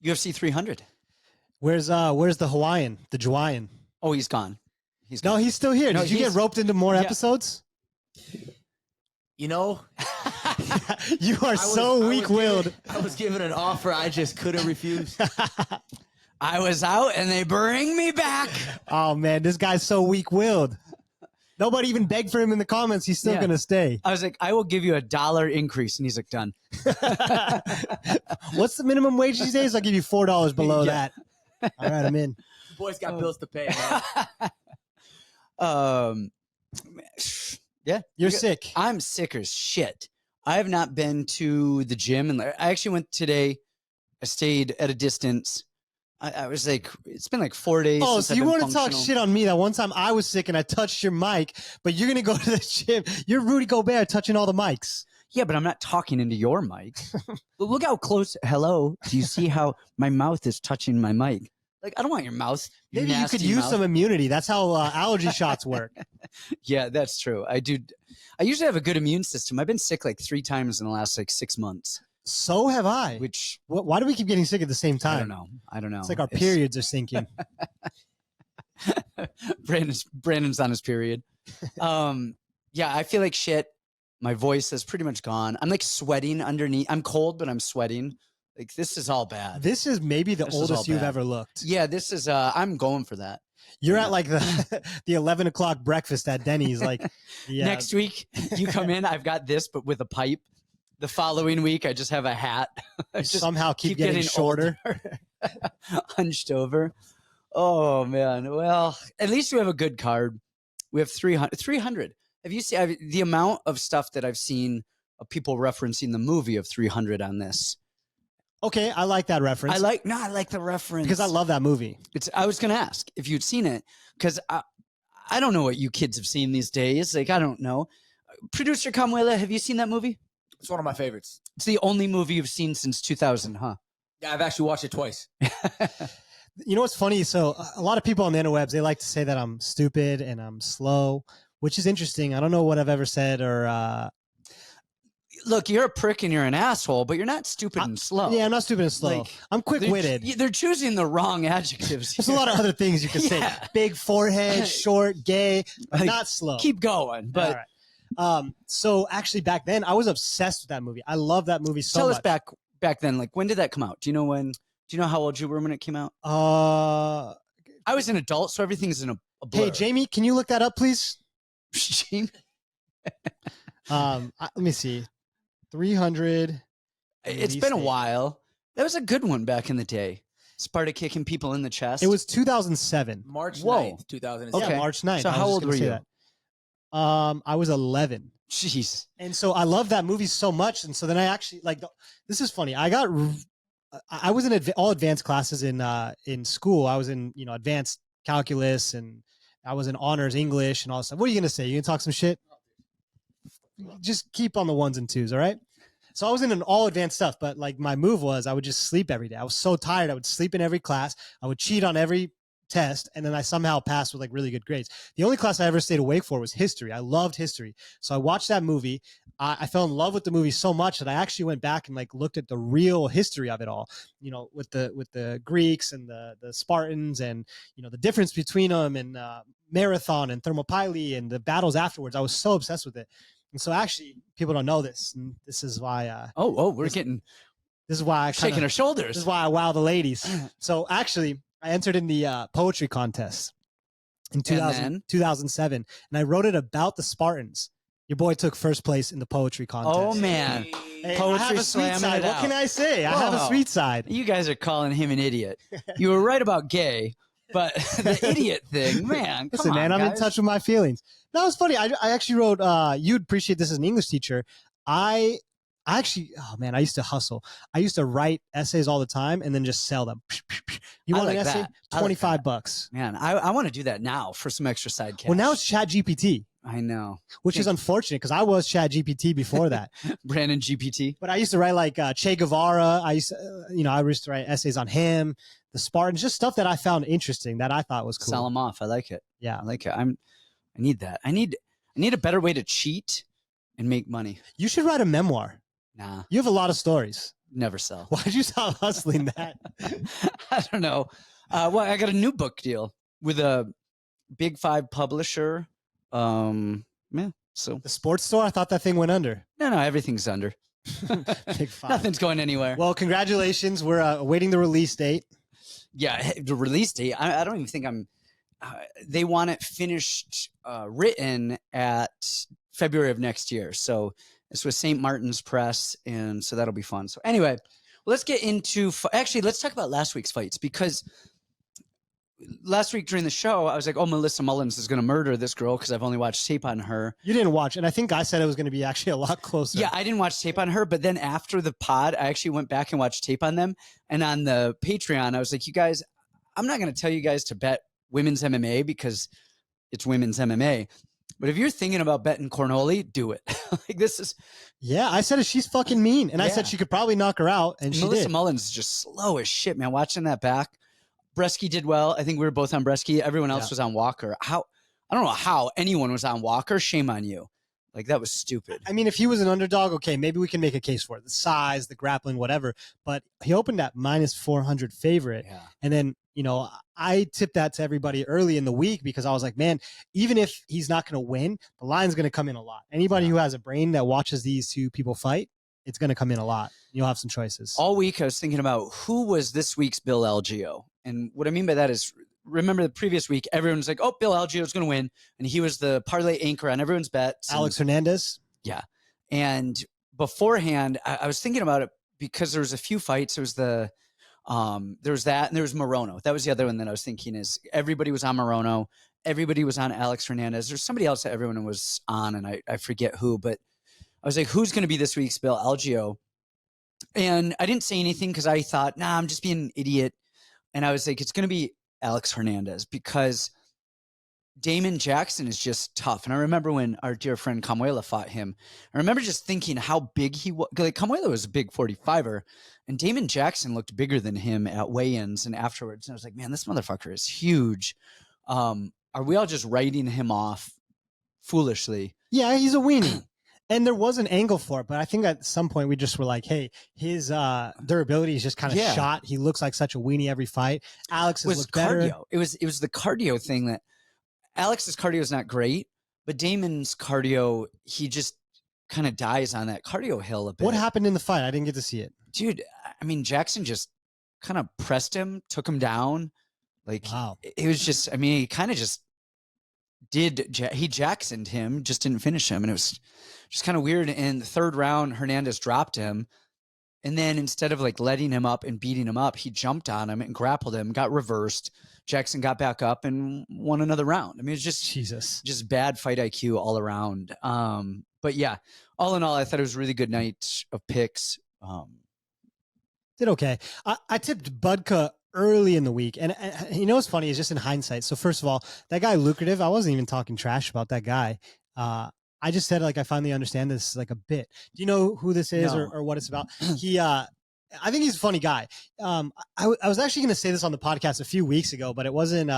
UFC 300. Where's the Hawaiian, the Jawaiian? Oh, he's gone. No, he's still here. No, Did you get roped into more episodes? You know, you are so weak-willed. I was given an offer I just couldn't refuse. I was out and they bring me back. Oh, man, this guy's so weak-willed. Nobody even begged for him in the comments. He's still going to stay. I was like, I will give you $1 increase. And he's like, done. What's the minimum wage these days? I'll give you $4 below that. All right, I'm in. The boys got bills to pay, man. Yeah. You're sick. I'm sick as shit. I have not been to the gym. And I actually went today. I stayed at a distance. I was like, it's been like 4 days. Oh, since so I've you been want to talk functional. shit on me that one time I was sick and I touched your mic, but you're going to go to the gym. You're Rudy Gobert touching all the mics. Yeah, but I'm not talking into your mic. Look how close. Hello. Do you see how my mouth is touching my mic? Like, I don't want your mouth. Maybe you could use some immunity. That's how allergy shots work. Yeah, that's true. I do. I usually have a good immune system. I've been sick like 3 times in the last like 6 months. So have I. Which why do we keep getting sick at the same time? I don't know. It's like our periods are sinking. Brandon's on his period. Yeah, I feel like shit. My voice is pretty much gone. I'm like sweating underneath. I'm cold, but I'm sweating. Like, this is all bad. This is maybe the oldest you've ever looked. Yeah, this is. I'm going for that. You're at like the 11 o'clock breakfast at Denny's. Like, yeah. Next week, you come in. I've got this, but with a pipe. The following week, I just have a hat. I just somehow keep getting shorter. Hunched over. Oh, man. Well, at least we have a good card. We have 300. Have you seen the amount of stuff that I've seen of people referencing the movie of 300 on this? Okay, I like that reference. I like the reference. Because I love that movie. I was going to ask if you'd seen it, because I don't know what you kids have seen these days. Like, I don't know. Producer Kamwela, have you seen that movie? It's one of my favorites. It's the only movie you've seen since 2000, huh? Yeah, I've actually watched it twice. You know what's funny? So a lot of people on the interwebs, they like to say that I'm stupid and I'm slow, which is interesting. I don't know what I've ever said or... Look, you're a prick and you're an asshole, but you're not stupid and slow. Yeah, I'm not stupid and slow. Like, I'm quick-witted. They're choosing the wrong adjectives. There's a lot of other things you can say. Big forehead, short, gay, Like, not slow. Keep going. But all right. So actually back then I was obsessed with that movie. I love that movie so tell much. us back then, like, when did that come out? Do you know when? Do you know how old you were when it came out? I was an adult, so everything's in a blur. Hey, Jamie, can you look that up, please? Jamie? Let me see. 300. It's been a while. That was a good one back in the day. Sparta kicking people in the chest. It was 2007. March 9th, 2007. Okay. Yeah, March 9th. So how old were you? I was 11. Jeez. And so I love that movie so much. And so then I actually this is funny. I was in all advanced classes in school. I was in, advanced calculus and I was in honors English and all that stuff. What are you going to say? You going to talk some shit? Just keep on the ones and twos. All right. So I was in an all advanced stuff, but like my move was I would just sleep every day. I was so tired. I would sleep in every class. I would cheat on every test. And then I somehow passed with like really good grades. The only class I ever stayed awake for was history. I loved history. So I watched that movie. I fell in love with the movie so much that I actually went back and like looked at the real history of it all, with the Greeks and the Spartans and, the difference between them and Marathon and Thermopylae and the battles afterwards. I was so obsessed with it. And so actually people don't know this. And this is why, This is why I shaking our shoulders. This is why I wow the ladies. So actually I entered in the poetry contest in 2007 and I wrote it about the Spartans. Your boy took first place in the poetry contest. Oh, man. Hey, Poetry I have a sweet slamming side. it What out. can I say? I have a Whoa. sweet side. You guys are calling him an idiot. You were right about gay, but the idiot thing, man. Listen, come on, man, I'm in guys. touch with my feelings. No, it's funny. I actually wrote, you'd appreciate this as an English teacher. I used to hustle. I used to write essays all the time and then just sell them. You I want like an essay? that. I like that. $25. Man, I want to do that now for some extra side cash. Well, now it's ChatGPT, I know. which is unfortunate because I was ChatGPT before that. Brandon GPT. But I used to write like Che Guevara. I used to write essays on him, the Spartans, just stuff that I found interesting that I thought was cool. Sell them off. I like it. Yeah. I like it. I need that. I need a better way to cheat and make money. You should write a memoir. Nah. You have a lot of stories. never sell. Why'd you stop hustling that? I don't know. Well, I got a new book deal with a Big Five publisher. Yeah. So The sports store? I thought that thing went under. no, everything's under. Big Five. Nothing's going anywhere. Well, congratulations. We're awaiting the release date. Yeah, the release date. I don't even think I'm. They want it finished, written at February of next year. So it's with St. Martin's Press, and so that'll be fun. So anyway, let's get into. Actually, let's talk about last week's fights, because last week during the show, I was like, "Oh, Melissa Mullins is going to murder this girl," because I've only watched tape on her. You didn't watch, and I think I said it was going to be actually a lot closer. Yeah, I didn't watch tape on her, but then after the pod, I actually went back and watched tape on them. And on the Patreon, I was like, "You guys, I'm not going to tell you guys to bet women's MMA because it's women's MMA. But if you're thinking about betting Cornoli, do it." Like, this is. Yeah, I said she's fucking mean, and I said she could probably knock her out, and Melissa she did. Mullins is just slow as shit, man. Watching that back. Bresky did well. I think we were both on Bresky. Everyone else was on Walker. I don't know how anyone was on Walker. Shame on you. Like, that was stupid. I mean, if he was an underdog, okay, maybe we can make a case for it. The size, the grappling, whatever. But he opened at minus 400 favorite. Yeah. And then, I tipped that to everybody early in the week because I was like, man, even if he's not going to win, the line's going to come in a lot. Anybody who has a brain that watches these two people fight, it's going to come in a lot. You'll have some choices. All week, I was thinking about who was this week's Bill Algeo. And what I mean by that is, remember the previous week, everyone was like, "Oh, Bill Algeo is going to win." And he was the parlay anchor on everyone's bets. Alex Hernandez? Yeah. And beforehand, I was thinking about it because there was a few fights. There was there was that, and there was Morono. That was the other one that I was thinking is everybody was on Morono. Everybody was on Alex Hernandez. There's somebody else that everyone was on, and I forget who, but I was like, who's going to be this week's Bill Algeo? And I didn't say anything because I thought, nah, I'm just being an idiot. And I was like, it's going to be Alex Hernandez because Damon Jackson is just tough. And I remember when our dear friend Camuela fought him, I remember just thinking how big he was. Like, Camuela was a big 45er, and Damon Jackson looked bigger than him at weigh-ins and afterwards. And I was like, man, this motherfucker is huge. Are we all just writing him off foolishly? Yeah, he's a weenie. And there was an angle for it, but I think at some point we just were like, hey, his durability is just kind of shot. He looks like such a weenie every fight. Alex's looked better. Cardio. It was the cardio thing that Alex's cardio is not great, but Damon's cardio, he just kind of dies on that cardio hill a bit. What happened in the fight? I didn't get to see it. Dude, I mean, Jackson just kind of pressed him, took him down. Like, wow. It was just, I mean, he kind of just he Jacksoned him, just didn't finish him. And it was just kind of weird. In the third round, Hernandez dropped him. And then instead of like letting him up and beating him up, he jumped on him and grappled him, got reversed. Jackson got back up and won another round. I mean, it's just bad fight IQ all around. But yeah, all in all, I thought it was a really good night of picks. Did okay. I tipped Budka early in the week. And what's funny is just in hindsight. So first of all, that guy Lucrative, I wasn't even talking trash about that guy. I just said, like, I finally understand this like a bit. Do you know who this is or what it's about? I think he's a funny guy. I was actually going to say this on the podcast a few weeks ago, but it wasn't,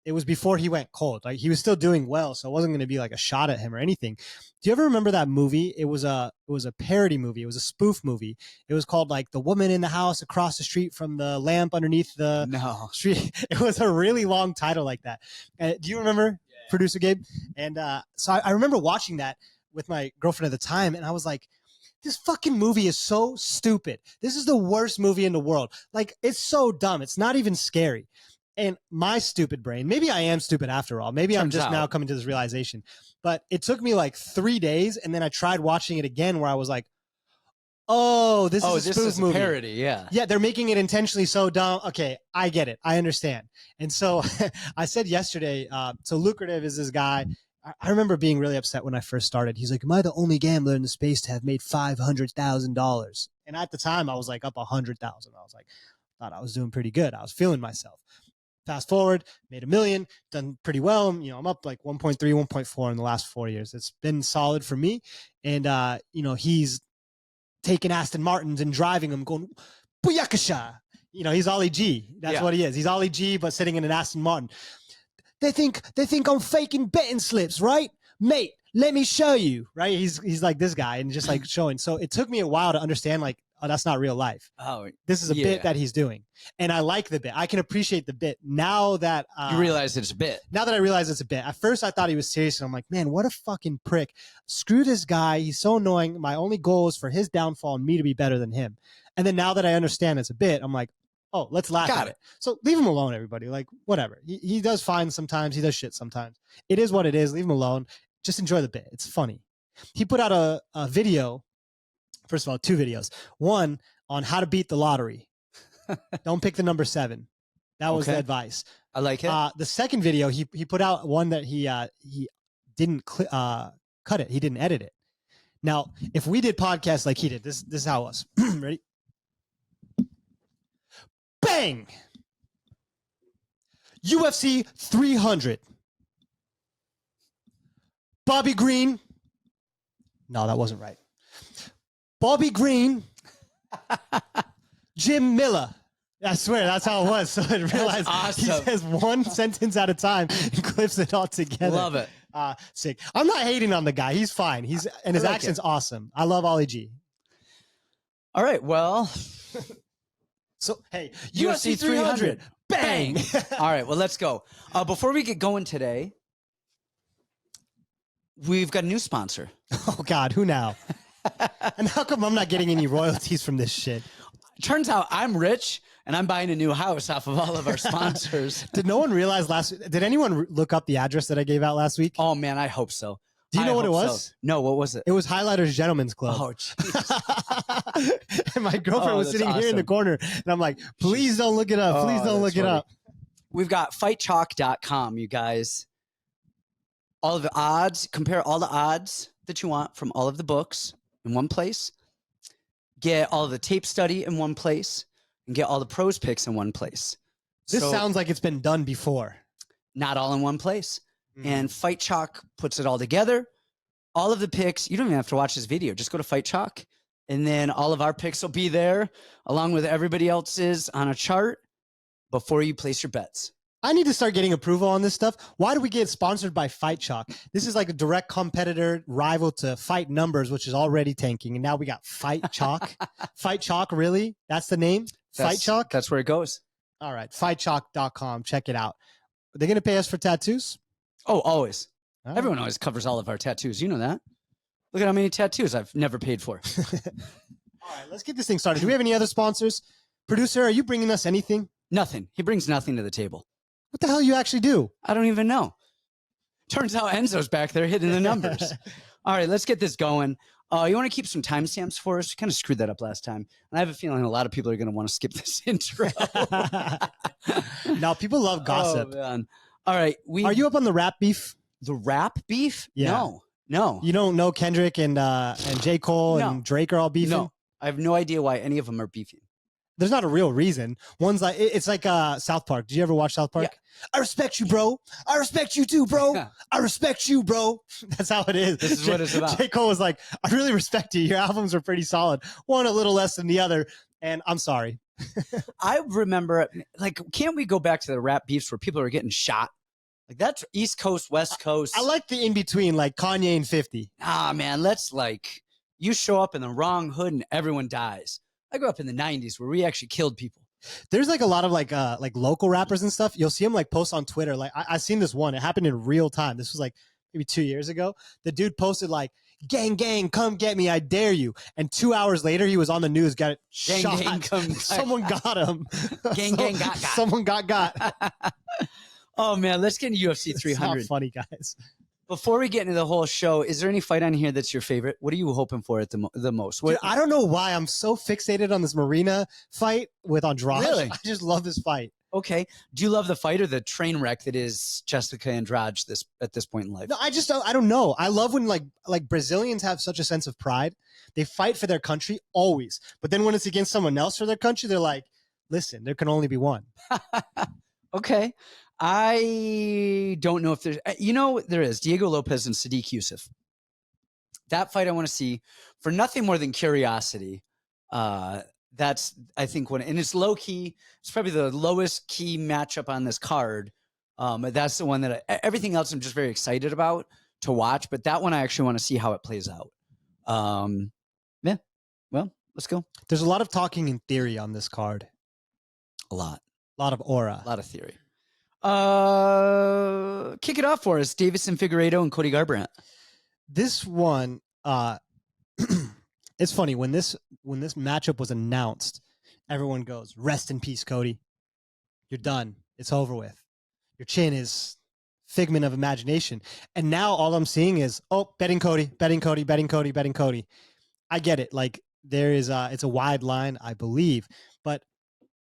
it was before he went cold. Like, he was still doing well, so it wasn't going to be like a shot at him or anything. Do you ever remember that movie? It was a parody movie. It was a spoof movie. It was called like The Woman in the House Across the Street from the Lamp Underneath the Street. It was a really long title like that. Do you remember, Producer Gabe? And so I remember watching that with my girlfriend at the time, and I was like, this fucking movie is so stupid. This is the worst movie in the world. Like, it's so dumb. It's not even scary. And my stupid brain, maybe I am stupid after all. Maybe I'm just now coming to this realization. But it took me like 3 days, and then I tried watching it again where I was like, oh, this is a spoof movie. Parody, yeah. Yeah, they're making it intentionally so dumb. Okay, I get it. I understand. And so I said yesterday, so Lucrative is this guy. I remember being really upset when I first started. He's like, am I the only gambler in the space to have made $500,000? And at the time, I was like up 100,000. I was like, thought I was doing pretty good. I was feeling myself. Fast forward, made $1 million, done pretty well. I'm up like 1.3, 1.4 in the last 4 years. It's been solid for me. And, he's taking Aston Martins and driving them, going, Booyakasha. He's Ollie G. That's what he is. He's Ollie G, but sitting in an Aston Martin. They think I'm faking betting slips, right? Mate, let me show you, right? He's like this guy and just like showing. So it took me a while to understand, like, oh, that's not real life. Oh, This is a bit that he's doing. And I like the bit. I can appreciate the bit now that you realize it's a bit. Now that I realize it's a bit. At first I thought he was serious and I'm like, man, what a fucking prick. Screw this guy. He's so annoying. My only goal is for his downfall and me to be better than him. And then now that I understand it's a bit, I'm like, oh, let's laugh at it. So leave him alone, everybody. Like, whatever. He does fine sometimes. He does shit sometimes. It is what it is. Leave him alone. Just enjoy the bit. It's funny. He put out a video. First of all, 2 videos. One on how to beat the lottery. Don't pick the number 7. That was the advice. I like it. The second video, he put out one that he didn't cut it. He didn't edit it. Now, if we did podcasts like he did, this is how it was. Ready? Bang! UFC 300. Bobby Green. No, that wasn't right. Bobby Green. Jim Miller. I swear, that's how it was. So I realized awesome. He says one sentence at a time and clips it all together. Love it. Sick. I'm not hating on the guy. He's fine. And his accent's awesome. I love Ollie G. All right. Well, so, hey, UFC 300. Bang. All right. Well, let's go. Before we get going today, we've got a new sponsor. Oh, God. Who now? And how come I'm not getting any royalties from this shit? Turns out I'm rich and I'm buying a new house off of all of our sponsors. Did no one realize did anyone look up the address that I gave out last week? Oh, man, I hope so. Do you know what it was? So. No, what was it? It was Highlighters Gentlemen's Club. Oh, jeez. And my girlfriend was sitting here in the corner, and I'm like, please don't look it up. Please don't look it up. We've got fightchalk.com, you guys. All of the odds, compare all the odds that you want from all of the books in one place. Get all of the tape study in one place. And get all the pros picks in one place. This sounds like it's been done before. Not all in one place. And Fight Chalk puts it all together. All of the picks, you don't even have to watch this video. Just go to Fight Chalk. And then all of our picks will be there along with everybody else's on a chart before you place your bets. I need to start getting approval on this stuff. Why do we get sponsored by Fight Chalk? This is like a direct competitor rival to Fight Numbers, which is already tanking. And now we got Fight Chalk. Fight Chalk, really? That's the name? Fight Chalk? That's where it goes. All right. Fightchalk.com. Check it out. Are they going to pay us for tattoos? Oh, always. Oh. Everyone always covers all of our tattoos. You know that. Look at how many tattoos I've never paid for. All right. Let's get this thing started. Do we have any other sponsors? Producer, are you bringing us anything? Nothing. He brings nothing to the table. What the hell you actually do? I don't even know. Turns out Enzo's back there hitting the numbers. All right, let's get this going. You want to keep some timestamps for us? We kind of screwed that up last time. And I have a feeling a lot of people are going to want to skip this intro. Now, people love gossip. Oh, man. All right. Are you up on the rap beef? The rap beef? Yeah. No. You don't know Kendrick and J. Cole and Drake are all beefing? No. I have no idea why any of them are beefing. There's not a real reason. One's like, it's like South Park. Did you ever watch South Park? Yeah. I respect you, bro. I respect you too, bro. Yeah. I respect you, bro. That's how it is. This is what it's about. J. Cole was like, I really respect you. Your albums are pretty solid. One a little less than the other. And I'm sorry. I remember, like, can't we go back to the rap beefs where people are getting shot? Like, that's East Coast, West Coast. I like the in-between, like Kanye and 50. Ah, man, let's, like, you show up in the wrong hood and everyone dies. I grew up in the 90s where we actually killed people. There's like a lot of like local rappers and stuff. You'll see them like post on Twitter. Like I seen this one. It happened in real time. This was like maybe 2 years ago. The dude posted like, gang, gang, come get me. I dare you. And 2 hours later, he was on the news, got gang, shot. Gang, come someone got him. Gang, gang, got. Someone got. Oh, man, let's get into UFC 300. It's not funny, guys. Before we get into the whole show, is there any fight on here that's your favorite? What are you hoping for at the most? Dude, I don't know why I'm so fixated on this Marina fight with Andrade. Really? I just love this fight. Okay. Do you love the fight or the train wreck that is Jéssica Andrade at this point in life? No, I don't know. I love when like Brazilians have such a sense of pride. They fight for their country always. But then when it's against someone else for their country, they're like, listen, there can only be one. Okay. I don't know if there's, there is Diego Lopes and Sodiq Yusuff. That fight I want to see for nothing more than curiosity. That's, I think, and it's low key. It's probably the lowest key matchup on this card. That's the one that everything else I'm just very excited about to watch. But that one I actually want to see how it plays out. Yeah. Well, Let's go. There's a lot of talking in theory on this card. A lot. A lot of aura. A lot of theory. Kick it off for us. Deiveson, Figueiredo, and Cody Garbrandt. This one, it's funny when this matchup was announced, everyone goes, "Rest in peace, Cody. You're done. It's over with. Your chin is figment of imagination." And now all I'm seeing is, oh, betting Cody, betting Cody, betting Cody, betting Cody. I get it. Like there is, it's a wide line, I believe, but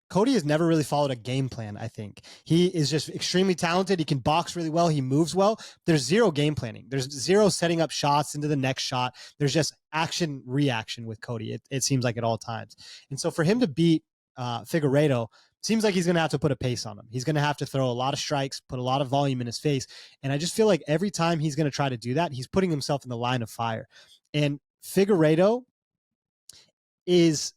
Cody has never really followed a game plan, I think. He is just extremely talented. He can box really well. He moves well. There's zero game planning. There's zero setting up shots into the next shot. There's just action, reaction with Cody, it seems like at all times. And so for him to beat Figueiredo, seems like he's going to have to put a pace on him. He's going to have to throw a lot of strikes, put a lot of volume in his face. And I just feel like every time he's going to try to do that, he's putting himself in the line of fire. And Figueiredo is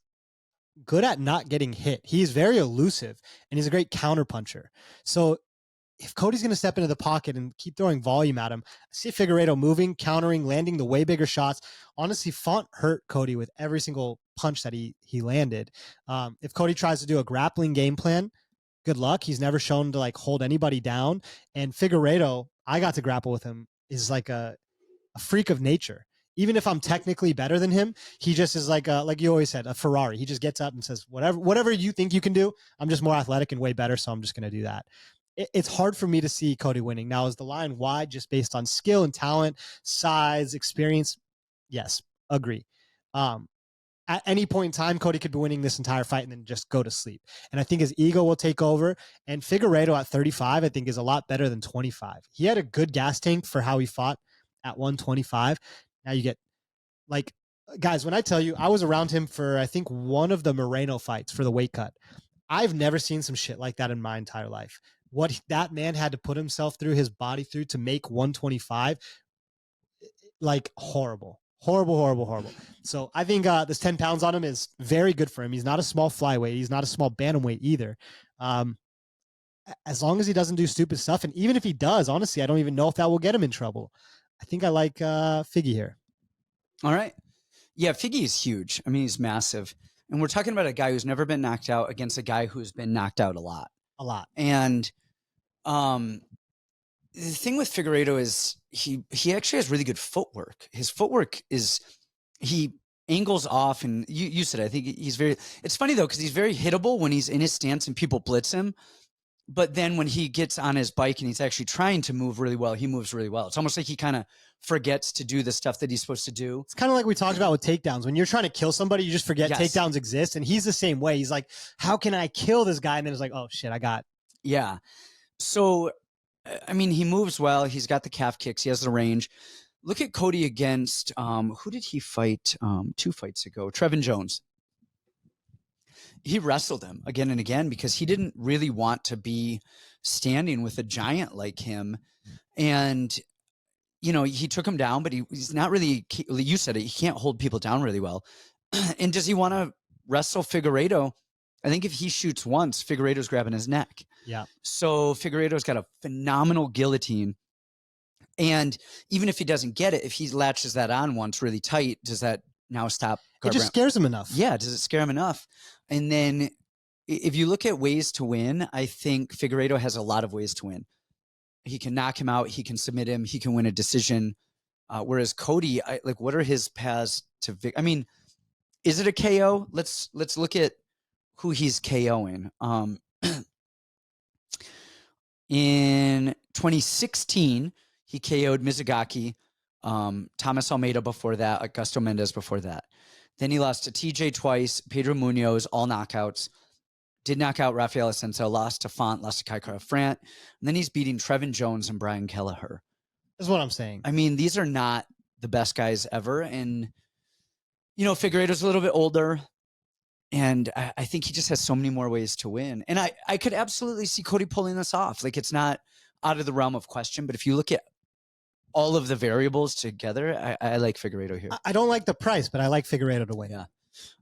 good at not getting hit. He's very elusive and he's a great counterpuncher. So if Cody's going to step into the pocket and keep throwing volume at him, I see Figueiredo moving, countering, landing the way bigger shots. Honestly, Font hurt Cody with every single punch that he landed. If Cody tries to do a grappling game plan, good luck. He's never shown to like hold anybody down. And Figueiredo, I got to grapple with him, is like a freak of nature. Even if I'm technically better than him, he just is like you always said, a Ferrari. He just gets up and says, whatever you think you can do, I'm just more athletic and way better, so I'm just going to do that. It's hard for me to see Cody winning. Now, is the line wide just based on skill and talent, size, experience? Yes, agree. At any point in time, Cody could be winning this entire fight and then just go to sleep. And I think his ego will take over. And Figueiredo at 35, I think, is a lot better than 25. He had a good gas tank for how he fought at 125. Now you get, like, guys, when I tell you, I was around him for, I think, one of the Moreno fights for the weight cut. I've never seen some shit like that in my entire life. What that man had to put himself through, his body through to make 125, like, horrible. Horrible. So I think this 10 pounds on him is very good for him. He's not a small flyweight. He's not a small bantamweight either. As long as he doesn't do stupid stuff, and even if he does, honestly, I don't even know if that will get him in trouble. I think I like Figgy here. All right. Yeah, Figgy is huge. I mean, he's massive. And we're talking about a guy who's never been knocked out against a guy who's been knocked out a lot. And the thing with Figueiredo is he actually has really good footwork. His footwork is, he angles off, and you said, I think he's very, it's funny though, because he's very hittable when he's in his stance and people blitz him. But then when he gets on his bike and he's actually trying to move really well, he moves really well. It's almost like he kind of forgets to do the stuff that he's supposed to do. It's kind of like we talked about with takedowns. When you're trying to kill somebody, you just forget takedowns exist. And he's the same way. He's like, how can I kill this guy? And then it's like, oh shit, I got. Yeah. So, I mean, he moves well. He's got the calf kicks. He has the range. Look at Cody against, who did he fight 2 fights ago? Trevin Jones. He wrestled him again and again because he didn't really want to be standing with a giant like him. And, you know, he took him down, but he's not really, you said it, he can't hold people down really well. And does he want to wrestle Figueiredo? I think if he shoots once, Figueiredo's grabbing his neck. Yeah. So Figueiredo's got a phenomenal guillotine. And even if he doesn't get it, if he latches that on once really tight, does that now stop Garbrandt? It just scares him enough. Yeah, does it scare him enough? And then if you look at ways to win, I think Figueiredo has a lot of ways to win. He can knock him out. He can submit him. He can win a decision. Whereas Cody, what are his paths to I mean, is it a KO? Let's look at who he's KOing. In 2016, he KO'd Mizugaki, Thomas Almeida before that, Augusto Mendez before that. Then he lost to TJ twice, Pedro Munoz, all knockouts. Did knock out Rafael Ascenso, lost to Font, lost to Kai Kara-France. And then he's beating Trevin Jones and Brian Kelleher. That's what I'm saying. I mean, these are not the best guys ever. And, you know, Figueiredo's a little bit older. And I think he just has so many more ways to win. And I could absolutely see Cody pulling this off. Like, it's not out of the realm of question. But if you look at all of the variables together, I like Figueiredo here. I don't like the price, but I like Figueiredo to win. Yeah.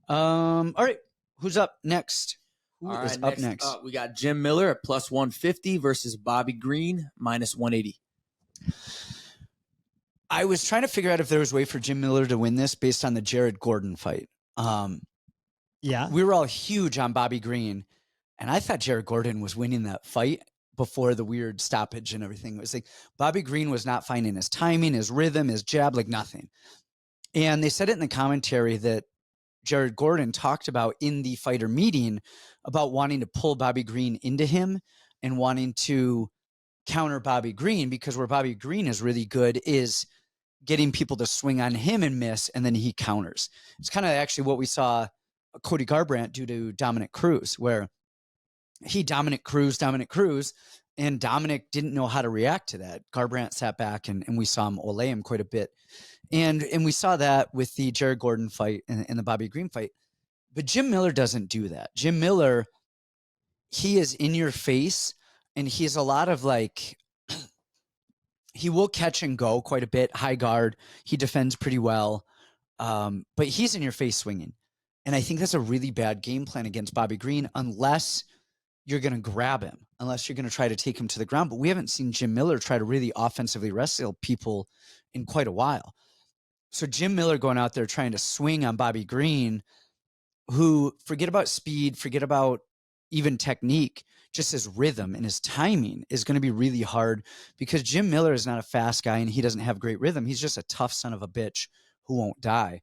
All right. Who's up next? Who is up next? We got Jim Miller at plus 150 versus Bobby Green minus 180. I was trying to figure out if there was a way for Jim Miller to win this based on the Jared Gordon fight. Yeah. We were all huge on Bobby Green, and I thought Jared Gordon was winning that fight before the weird stoppage and everything. It was like Bobby Green was not finding his timing, his rhythm, his jab, like nothing. And they said it in the commentary that Jared Gordon talked about in the fighter meeting about wanting to pull Bobby Green into him and wanting to counter Bobby Green, because where Bobby Green is really good is getting people to swing on him and miss, and then he counters. It's kind of actually what we saw Cody Garbrandt do to Dominic Cruz, where he Dominic Cruz, and Dominic didn't know how to react to that. Garbrandt sat back and we saw him ole him quite a bit. And we saw that with the Jared Gordon fight and the Bobby Green fight. But Jim Miller doesn't do that. Jim Miller, he is in your face, and he's a lot of like, he will catch and go quite a bit, high guard. He defends pretty well, but he's in your face swinging. And I think that's a really bad game plan against Bobby Green unless you're going to grab him, unless you're going to try to take him to the ground. But we haven't seen Jim Miller try to really offensively wrestle people in quite a while. So Jim Miller going out there trying to swing on Bobby Green, who, forget about speed, forget about even technique, just his rhythm and his timing is going to be really hard, because Jim Miller is not a fast guy and he doesn't have great rhythm. He's just a tough son of a bitch who won't die.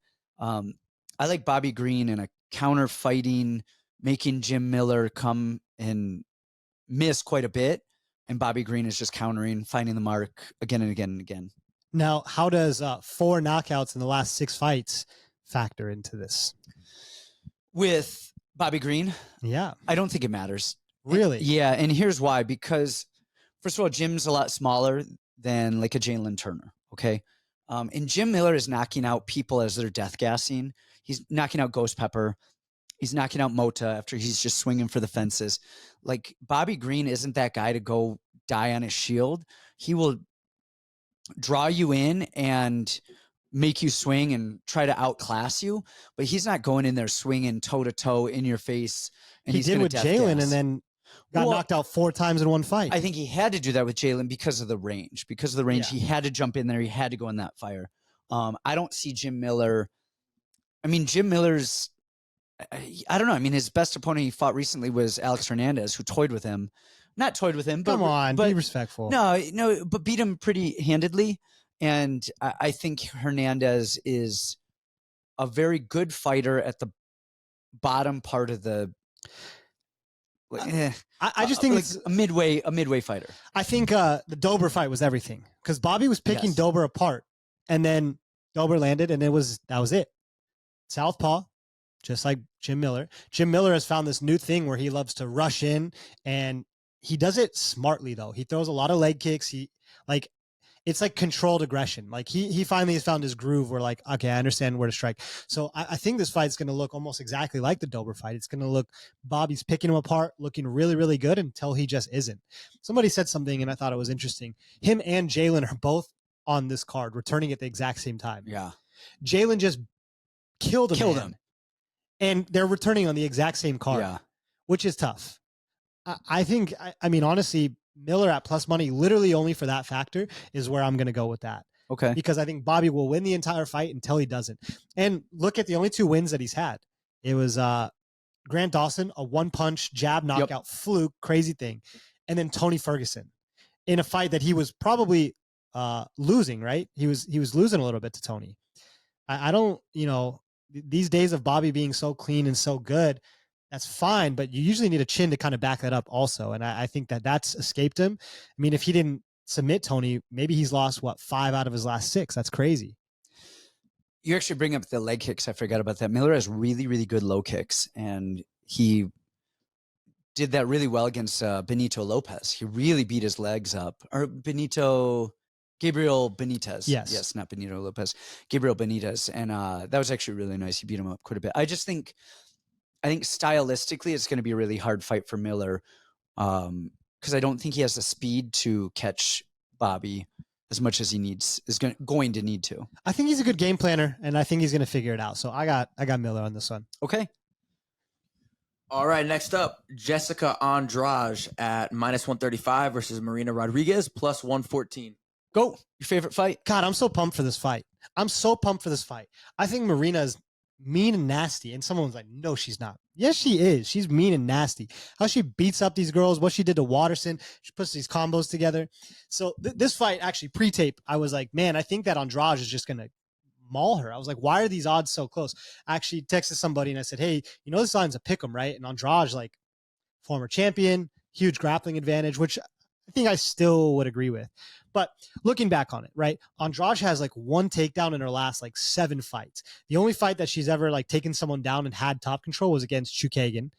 I like Bobby Green in a counter fighting, making Jim Miller come and miss quite a bit. And Bobby Green is just countering, finding the mark again and again and again. Now, how does 4 knockouts in the last 6 fights factor into this? With Bobby Green? Yeah. I don't think it matters. Really? Yeah. And here's why. Because first of all, Jim's a lot smaller than like a Jalin Turner. Okay. And Jim Miller is knocking out people as they're death gassing. He's knocking out Ghost Pepper. He's knocking out Mota after he's just swinging for the fences. Like, Bobby Green isn't that guy to go die on his shield. He will draw you in and make you swing and try to outclass you, but he's not going in there swinging toe to toe in your face. And he did with Jalin and then got knocked out 4 times in one fight. I think he had to do that with Jalin because of the range. Because of the range, He had to jump in there. He had to go in that fire. I don't see Jim Miller. I mean, Jim Miller's, I don't know. I mean, his best opponent he fought recently was Alex Hernandez, who toyed with him. Not toyed with him, but come on, but, be respectful. No, but beat him pretty handedly. And I think Hernandez is a very good fighter at the bottom part of the. I just think like it's a midway fighter. I think the Dober fight was everything, because Bobby was picking Dober apart, and then Dober landed, and that was it. Southpaw, just like Jim Miller. Jim Miller has found this new thing where he loves to rush in, and he does it smartly though. He throws a lot of leg kicks. It's like controlled aggression. Like he finally has found his groove where, like, okay, I understand where to strike. So I think this fight's going to look almost exactly like the Dober fight. It's going to look, Bobby's picking him apart, looking really, really good until he just isn't. Somebody said something and I thought it was interesting. Him and Jalin are both on this card, returning at the exact same time. Yeah. Jalin just killed him. And they're returning on the exact same card, which is tough. I think, I mean, honestly, Miller at plus money, literally only for that factor, is where I'm going to go with that. Okay. Because I think Bobby will win the entire fight until he doesn't. And look at the only 2 wins that he's had. It was Grant Dawson, a 1-punch jab knockout fluke, crazy thing. And then Tony Ferguson in a fight that he was probably losing, right? He was losing a little bit to Tony. I don't, these days of Bobby being so clean and so good, that's fine, but you usually need a chin to kind of back that up also. And I think that's escaped him. I mean, if he didn't submit Tony, maybe he's lost, 5 out of his last 6. That's crazy. You actually bring up the leg kicks. I forgot about that. Miller has really, really good low kicks, and he did that really well against Benito Lopez. He really beat his legs up. Or Gabriel Benitez. Yes, not Benito Lopez. Gabriel Benitez. And that was actually really nice. He beat him up quite a bit. I think stylistically it's going to be a really hard fight for Miller, because I don't think he has the speed to catch Bobby as much as he is going to need to. I think he's a good game planner, and I think he's going to figure it out. So I got Miller on this one. Okay. All right, next up, Jéssica Andrade at -135 versus Marina Rodriguez plus 114. Go. Your favorite fight? God, I'm so pumped for this fight. I think Marina is mean and nasty. And someone was like, no, she's not. Yes, she is. She's mean and nasty. How she beats up these girls, what she did to Waterson. She puts these combos together. So this fight, actually, pre-tape, I was like, man, I think that Andrade is just going to maul her. I was like, why are these odds so close? I actually texted somebody and I said, hey, you know, this line's a pick 'em, right? And Andrade, like, former champion, huge grappling advantage, which I think I still would agree with. But looking back on it, right? Andrade has like one takedown in her last like 7 fights. The only fight that she's ever like taken someone down and had top control was against Chukagan. And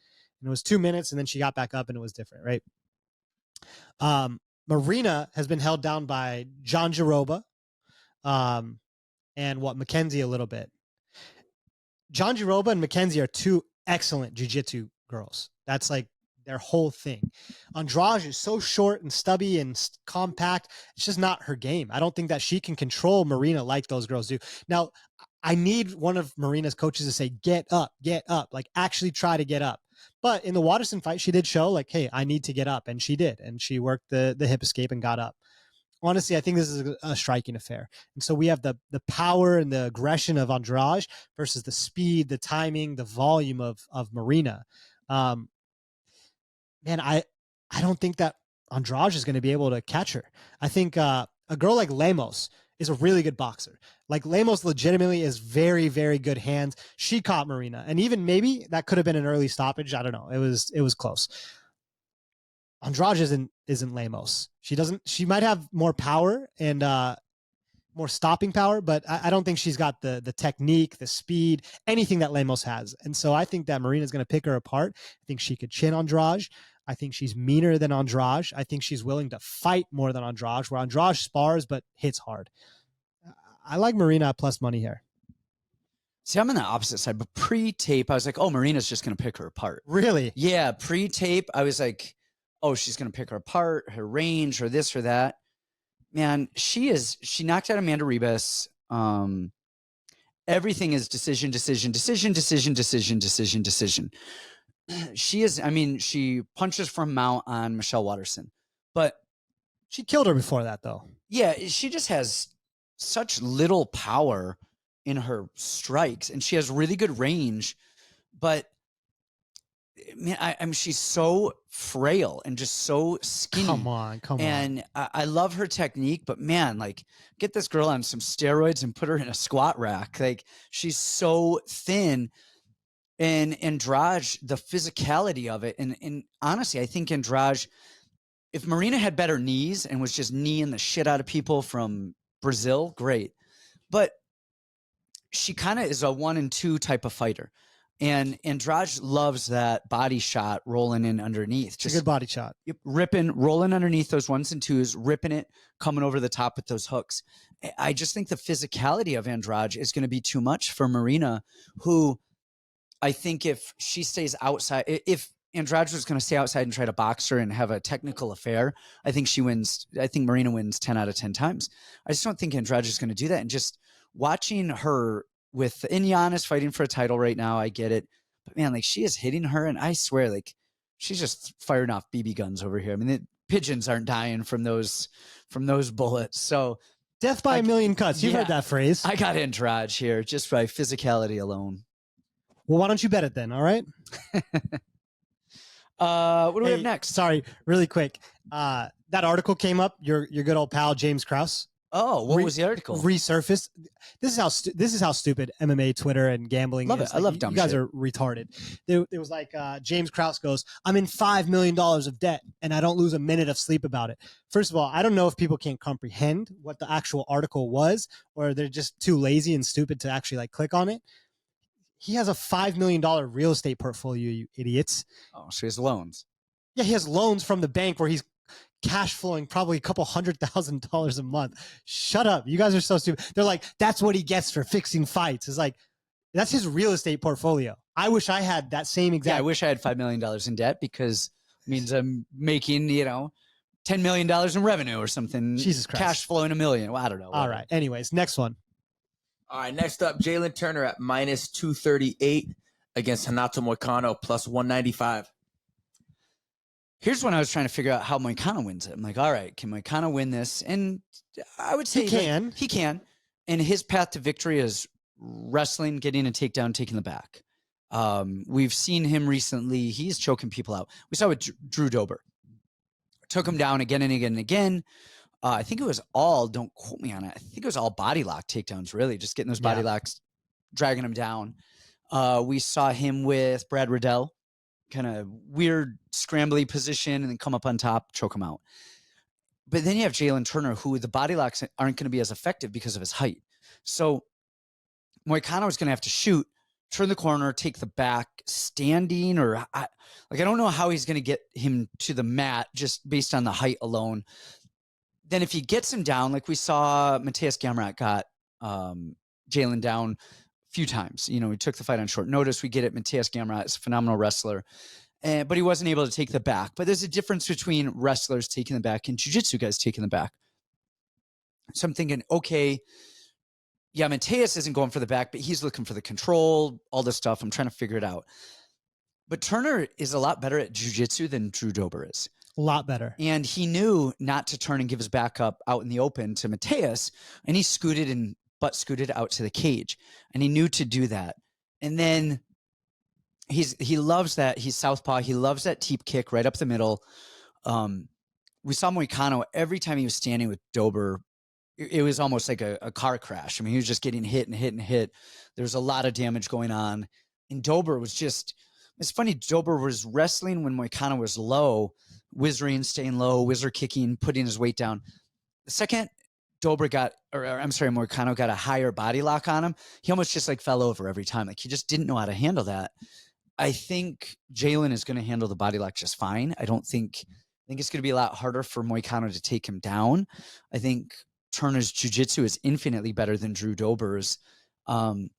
it was 2 minutes and then she got back up and it was different, right? Marina has been held down by John Jaroba and Mackenzie a little bit. John Jaroba and Mackenzie are 2 excellent jiu-jitsu girls. That's like their whole thing. Andrade is so short and stubby and compact. It's just not her game. I don't think that she can control Marina like those girls do. Now, I need one of Marina's coaches to say, get up, like actually try to get up. But in the Waterson fight, she did show like, hey, I need to get up. And she did. And she worked the hip escape and got up. Honestly, I think this is a striking affair. And so we have the power and the aggression of Andrade versus the speed, the timing, the volume of Marina. Man, I don't think that Andrade is going to be able to catch her. I think a girl like Lemos is a really good boxer. Like Lemos legitimately is very, very good hands. She caught Marina. And even maybe that could have been an early stoppage. I don't know. It was close. Andrade isn't Lemos. She might have more power and more stopping power, but I don't think she's got the technique, the speed, anything that Lemos has. And so I think that Marina's going to pick her apart. I think she could chin Andrade. I think she's meaner than Andrade. I think she's willing to fight more than Andrade, where Andrade spars but hits hard. I like Marina at plus money here. See, I'm on the opposite side, but pre-tape, I was like, oh, Marina's just going to pick her apart. Really? Yeah, pre-tape, I was like, oh, she's going to pick her apart, her range, or this or that. Man, she knocked out Amanda Ribas. Everything is decision. She is, I mean, she punches from mount on Michelle Waterson, but she killed her before that though. Yeah, she just has such little power in her strikes and she has really good range, but man, I mean, she's so frail and just so skinny. Come on. And I love her technique, but man, like, get this girl on some steroids and put her in a squat rack. Like, she's so thin. And Andrade, the physicality of it, and honestly, I think Andrade, if Marina had better knees and was just kneeing the shit out of people from Brazil, great. But she kind of is a 1 and 2 type of fighter. And Andrade loves that body shot rolling in underneath. Just a good body shot. Ripping, rolling underneath those 1s and 2s, ripping it, coming over the top with those hooks. I just think the physicality of Andrade is going to be too much for Marina, who I think if she stays outside, if Andrade was going to stay outside and try to box her and have a technical affair, I think she wins. I think Marina wins 10 out of 10 times. I just don't think Andrade is going to do that. And just watching her with Giannis fighting for a title right now, I get it. But man, like, she is hitting her, and I swear, like, she's just firing off BB guns over here. I mean, the pigeons aren't dying from those bullets. So death by a million cuts. You've heard that phrase. I got Andrade here just by physicality alone. Well, why don't you bet it then? All right. What do we have next? Sorry, really quick. That article came up. Your good old pal James Krause. Oh, what was the article? Resurfaced. This is how stupid MMA, Twitter, and gambling love is. It. I love dumb shit. You guys are retarded. It was like James Krause goes, "I'm in $5 million of debt, and I don't lose a minute of sleep about it." First of all, I don't know if people can't comprehend what the actual article was, or they're just too lazy and stupid to actually like click on it. He has a $5 million real estate portfolio, you idiots. Oh, so he has loans. Yeah, he has loans from the bank where he's cash flowing probably a couple $100,000 a month. Shut up. You guys are so stupid. They're like, that's what he gets for fixing fights. It's like, that's his real estate portfolio. I wish I had that same exact. Yeah, I wish I had $5 million in debt because it means I'm making, $10 million in revenue or something. Jesus Christ. Cash flowing $1 million. Well, I don't know. All right. Anyways, next one. All right, next up, Jalin Turner at minus 238 against Renato Moicano plus 195. Here's when I was trying to figure out how Moicano wins it. I'm like, all right, can Moicano win this? And I would say he can. He can. And his path to victory is wrestling, getting a takedown, taking the back. We've seen him recently. He's choking people out. We saw with Drew Dober. Took him down again and again and again. I think it was all, don't quote me on it, I think it was all body lock takedowns, really, just getting those body locks, dragging him down. We saw him with Brad Riddell, kind of weird scrambly position, and then come up on top, choke him out. But then you have Jalin Turner, who the body locks aren't going to be as effective because of his height. So Moicano is going to have to shoot, turn the corner, take the back, standing, or I don't know how he's going to get him to the mat just based on the height alone. Then if he gets him down, like we saw Mateusz Gamrot got Jalin down a few times. You know, he took the fight on short notice. We get it. Mateusz Gamrot is a phenomenal wrestler, but he wasn't able to take the back. But there's a difference between wrestlers taking the back and jiu-jitsu guys taking the back. So I'm thinking, okay, yeah, Mateusz isn't going for the back, but he's looking for the control, all this stuff. I'm trying to figure it out. But Turner is a lot better at jiu-jitsu than Drew Dober is. A lot better. And he knew not to turn and give his back up out in the open to Mateusz, and he butt scooted out to the cage. And he knew to do that. And then he loves that. He's southpaw. He loves that teep kick right up the middle. We saw Moicano every time he was standing with Dober, it was almost like a car crash. I mean, he was just getting hit and hit and hit. There was a lot of damage going on. And Dober was just, it's funny, Dober was wrestling when Moicano was low, whizzering, staying low, whizzer kicking, putting his weight down. The second Moicano got a higher body lock on him, he almost just like fell over every time. Like he just didn't know how to handle that. I think Jalin is going to handle the body lock just fine. I think it's going to be a lot harder for Moicano to take him down. I think Turner's jiu-jitsu is infinitely better than Drew Dober's. And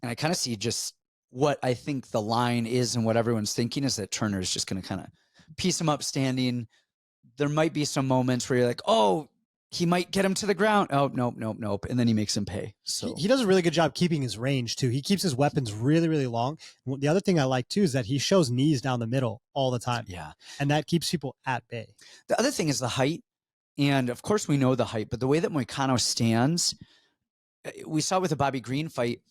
I kind of see just what I think the line is and what everyone's thinking is that Turner is just going to kind of piece him up standing. There might be some moments where you're like, oh, he might get him to the ground. Oh, nope. And then he makes him pay. So he does a really good job keeping his range too. He keeps his weapons really, really long. The other thing I like too is that he shows knees down the middle all the time. Yeah. And that keeps people at bay. The other thing is the height. And of course we know the height, but the way that Moicano stands, we saw with the Bobby Green fight,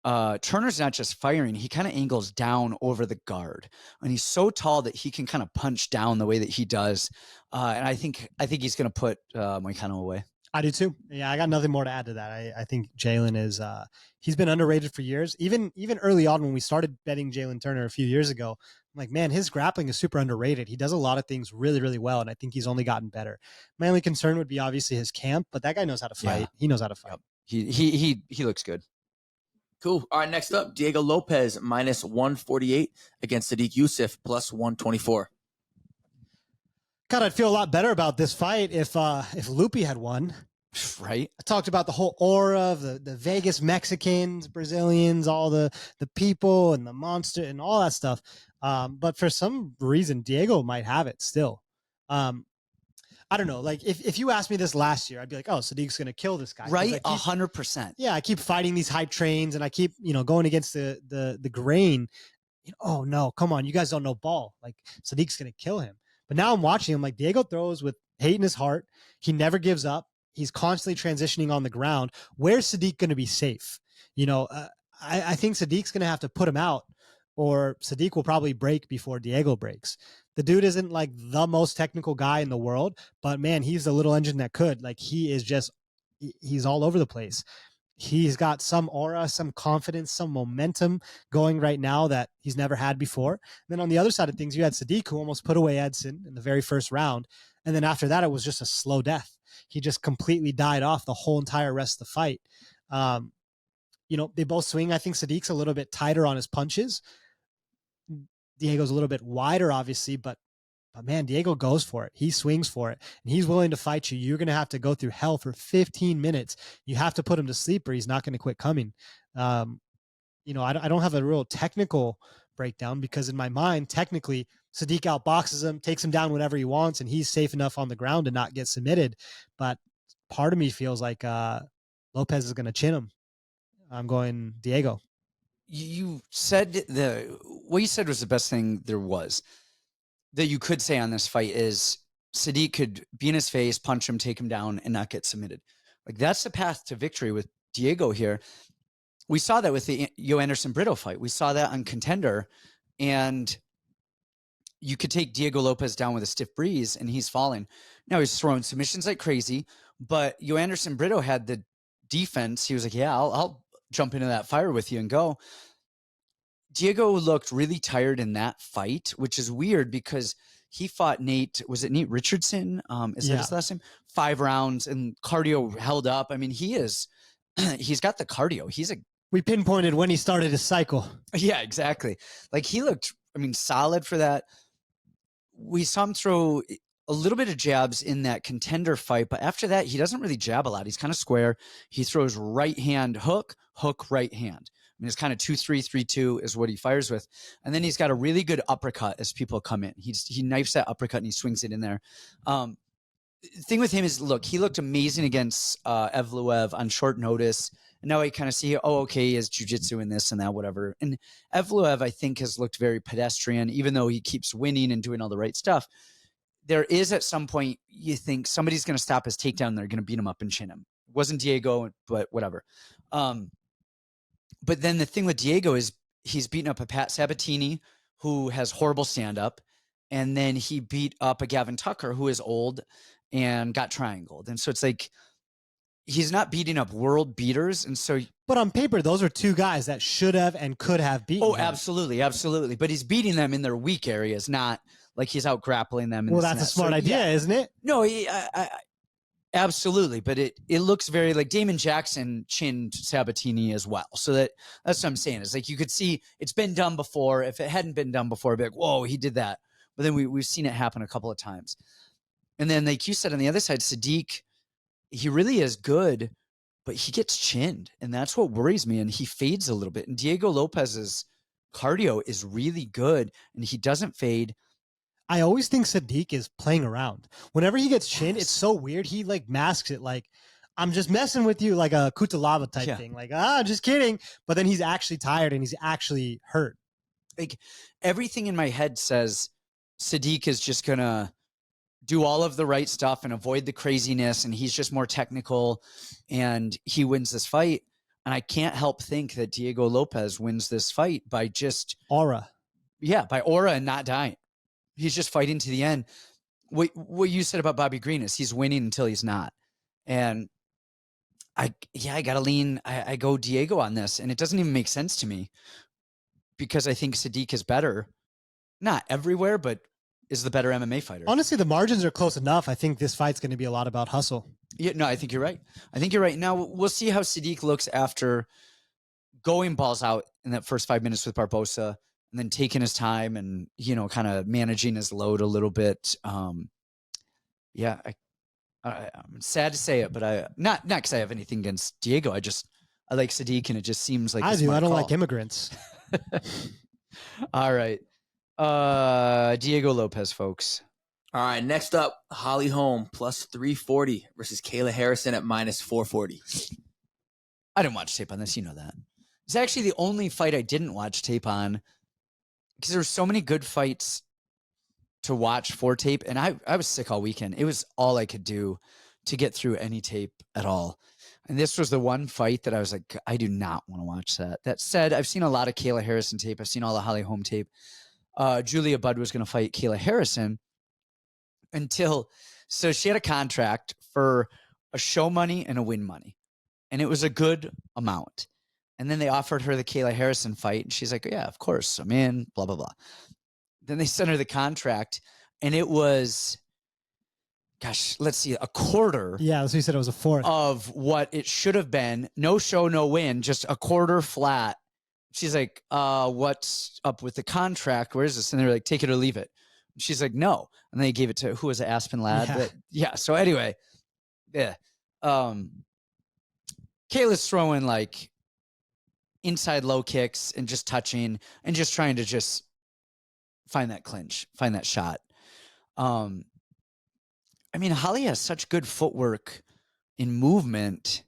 Turner's not just firing, he kind of angles down over the guard. And he's so tall that he can kind of punch down the way that he does. And I think he's going to put Moicano away. I do too. Yeah, I got nothing more to add to that. I think Jalin is he's been underrated for years. Even early on when we started betting Jalin Turner a few years ago, I'm like, man, his grappling is super underrated. He does a lot of things really, really well, and I think he's only gotten better. My only concern would be obviously his camp, but that guy knows how to fight. Yeah. He knows how to fight. Yep. He looks good. Cool. All right, next up, Diego Lopes minus 148 against Sodiq Yusuff plus 124. God, I'd feel a lot better about this fight if Lupi had won. Right. I talked about the whole aura of the Vegas Mexicans, Brazilians, all the people and the monster and all that stuff. But for some reason, Diego might have it still. I don't know. Like if you asked me this last year, I'd be like, oh, Sodiq's going to kill this guy. Right. 100%. Yeah. I keep fighting these hype trains and I keep, going against the grain. Oh no, come on. You guys don't know ball. Like Sodiq's going to kill him. But now I'm watching him, like Diego throws with hate in his heart. He never gives up. He's constantly transitioning on the ground. Where's Sodiq going to be safe? I think Sodiq's going to have to put him out, or Sodiq will probably break before Diego breaks. The dude isn't like the most technical guy in the world, but man, he's the little engine that could. Like he's all over the place. He's got some aura, some confidence, some momentum going right now that he's never had before. And then on the other side of things, you had Sodiq, who almost put away Edson in the very first round. And then after that, it was just a slow death. He just completely died off the whole entire rest of the fight. They both swing. I think Sadiq's a little bit tighter on his punches. Diego's a little bit wider, obviously, but man, Diego goes for it. He swings for it, and he's willing to fight you. You're going to have to go through hell for 15 minutes. You have to put him to sleep, or he's not going to quit coming. I don't have a real technical breakdown because in my mind, technically, Sodiq outboxes him, takes him down whenever he wants, and he's safe enough on the ground to not get submitted. But part of me feels like Lopes is going to chin him. I'm going Diego. You said what you said was the best thing there was that you could say on this fight is Sodiq could be in his face, punch him, take him down, and not get submitted. Like that's the path to victory with Diego here. We saw that with the Anderson Brito fight. We saw that on Contender, and you could take Diego Lopes down with a stiff breeze and he's falling. Now he's throwing submissions like crazy, but Anderson Brito had the defense. He was like, yeah, I'll jump into that fire with you and go. Diego looked really tired in that fight, which is weird because he fought Nate. Was it Nate Richardson? Is that his last name? 5 rounds and cardio held up. I mean, he's got the cardio. We pinpointed when he started his cycle. Yeah, exactly. Like he looked, solid for that. We saw him throw a little bit of jabs in that Contender fight, but after that, he doesn't really jab a lot. He's kind of square. He throws right hand hook, right hand. It's kind of 2-3, 3-2 is what he fires with. And then he's got a really good uppercut as people come in. He knifes that uppercut and he swings it in there. The thing with him is, look, he looked amazing against Evloev on short notice. And now I kind of see, okay, he has jiu-jitsu and this and that, whatever. And Evloev, I think, has looked very pedestrian, even though he keeps winning and doing all the right stuff. There is at some point, you think somebody's going to stop his takedown. They're going to beat him up and chin him. It wasn't Diego, but whatever. But then the thing with Diego is he's beaten up a Pat Sabatini, who has horrible stand-up. And then he beat up a Gavin Tucker, who is old and got triangled. And so it's like, he's not beating up world beaters. And so, but on paper, those are two guys that should have and could have beaten him. Absolutely. Absolutely. But he's beating them in their weak areas, not like he's out grappling them. Well, that's a smart idea, isn't it? No, absolutely. But it looks very like Damon Jackson chinned Sabatini as well. So that's what I'm saying. It's like, you could see it's been done before. If it hadn't been done before, it'd be like, whoa, he did that. But then we've seen it happen a couple of times. And then like you said, on the other side, Sodiq, he really is good, but he gets chinned. And that's what worries me. And he fades a little bit. And Diego Lopez's cardio is really good and he doesn't fade. I always think Sodiq is playing around. Whenever he gets chinned, it's so weird. He like masks it like, I'm just messing with you, like a Kutalava type thing. Like, just kidding. But then he's actually tired and he's actually hurt. Like everything in my head says Sodiq is just going to do all of the right stuff and avoid the craziness. And he's just more technical and he wins this fight. And I can't help think that Diego Lopes wins this fight by just aura. Yeah. By aura and not dying. He's just fighting to the end. What you said about Bobby Green is he's winning until he's not. And I got to lean. I go Diego on this and it doesn't even make sense to me because I think Sodiq is better. Not everywhere, but is the better MMA fighter. Honestly, the margins are close enough. I think this fight's going to be a lot about hustle. Yeah, no, I think you're right. Now we'll see how Sodiq looks after going balls out in that first 5 minutes with Barbosa and then taking his time and, kind of managing his load a little bit. I'm sad to say it, but not because I have anything against Diego. I like Sodiq and it just seems like I do. I don't call. like immigrants. All right. Diego Lopes, folks. All right, next up, Holly Holm plus 340 versus Kayla Harrison at minus 440. I didn't watch tape on this. You know that. It's actually the only fight I didn't watch tape on because there were so many good fights to watch for tape. And I was sick all weekend. It was all I could do to get through any tape at all. And this was the one fight that I was like, I do not want to watch that. That said, I've seen a lot of Kayla Harrison tape. I've seen all the Holly Holm tape. Julia Budd was going to fight Kayla Harrison so she had a contract for a show money and a win money. And it was a good amount. And then they offered her the Kayla Harrison fight. And she's like, yeah, of course, I'm in, blah, blah, blah. Then they sent her the contract and it was, let's see, a quarter. Yeah, so you said it was a fourth of what it should have been. No show, no win, just a quarter flat. She's like, what's up with the contract? Where is this? And they're like, take it or leave it. She's like, no. And they gave it to, who was it, Aspen Ladd? Yeah. So anyway, yeah. Kayla's throwing like inside low kicks and just touching and just trying to just find that clinch, find that shot. Holly has such good footwork in movement.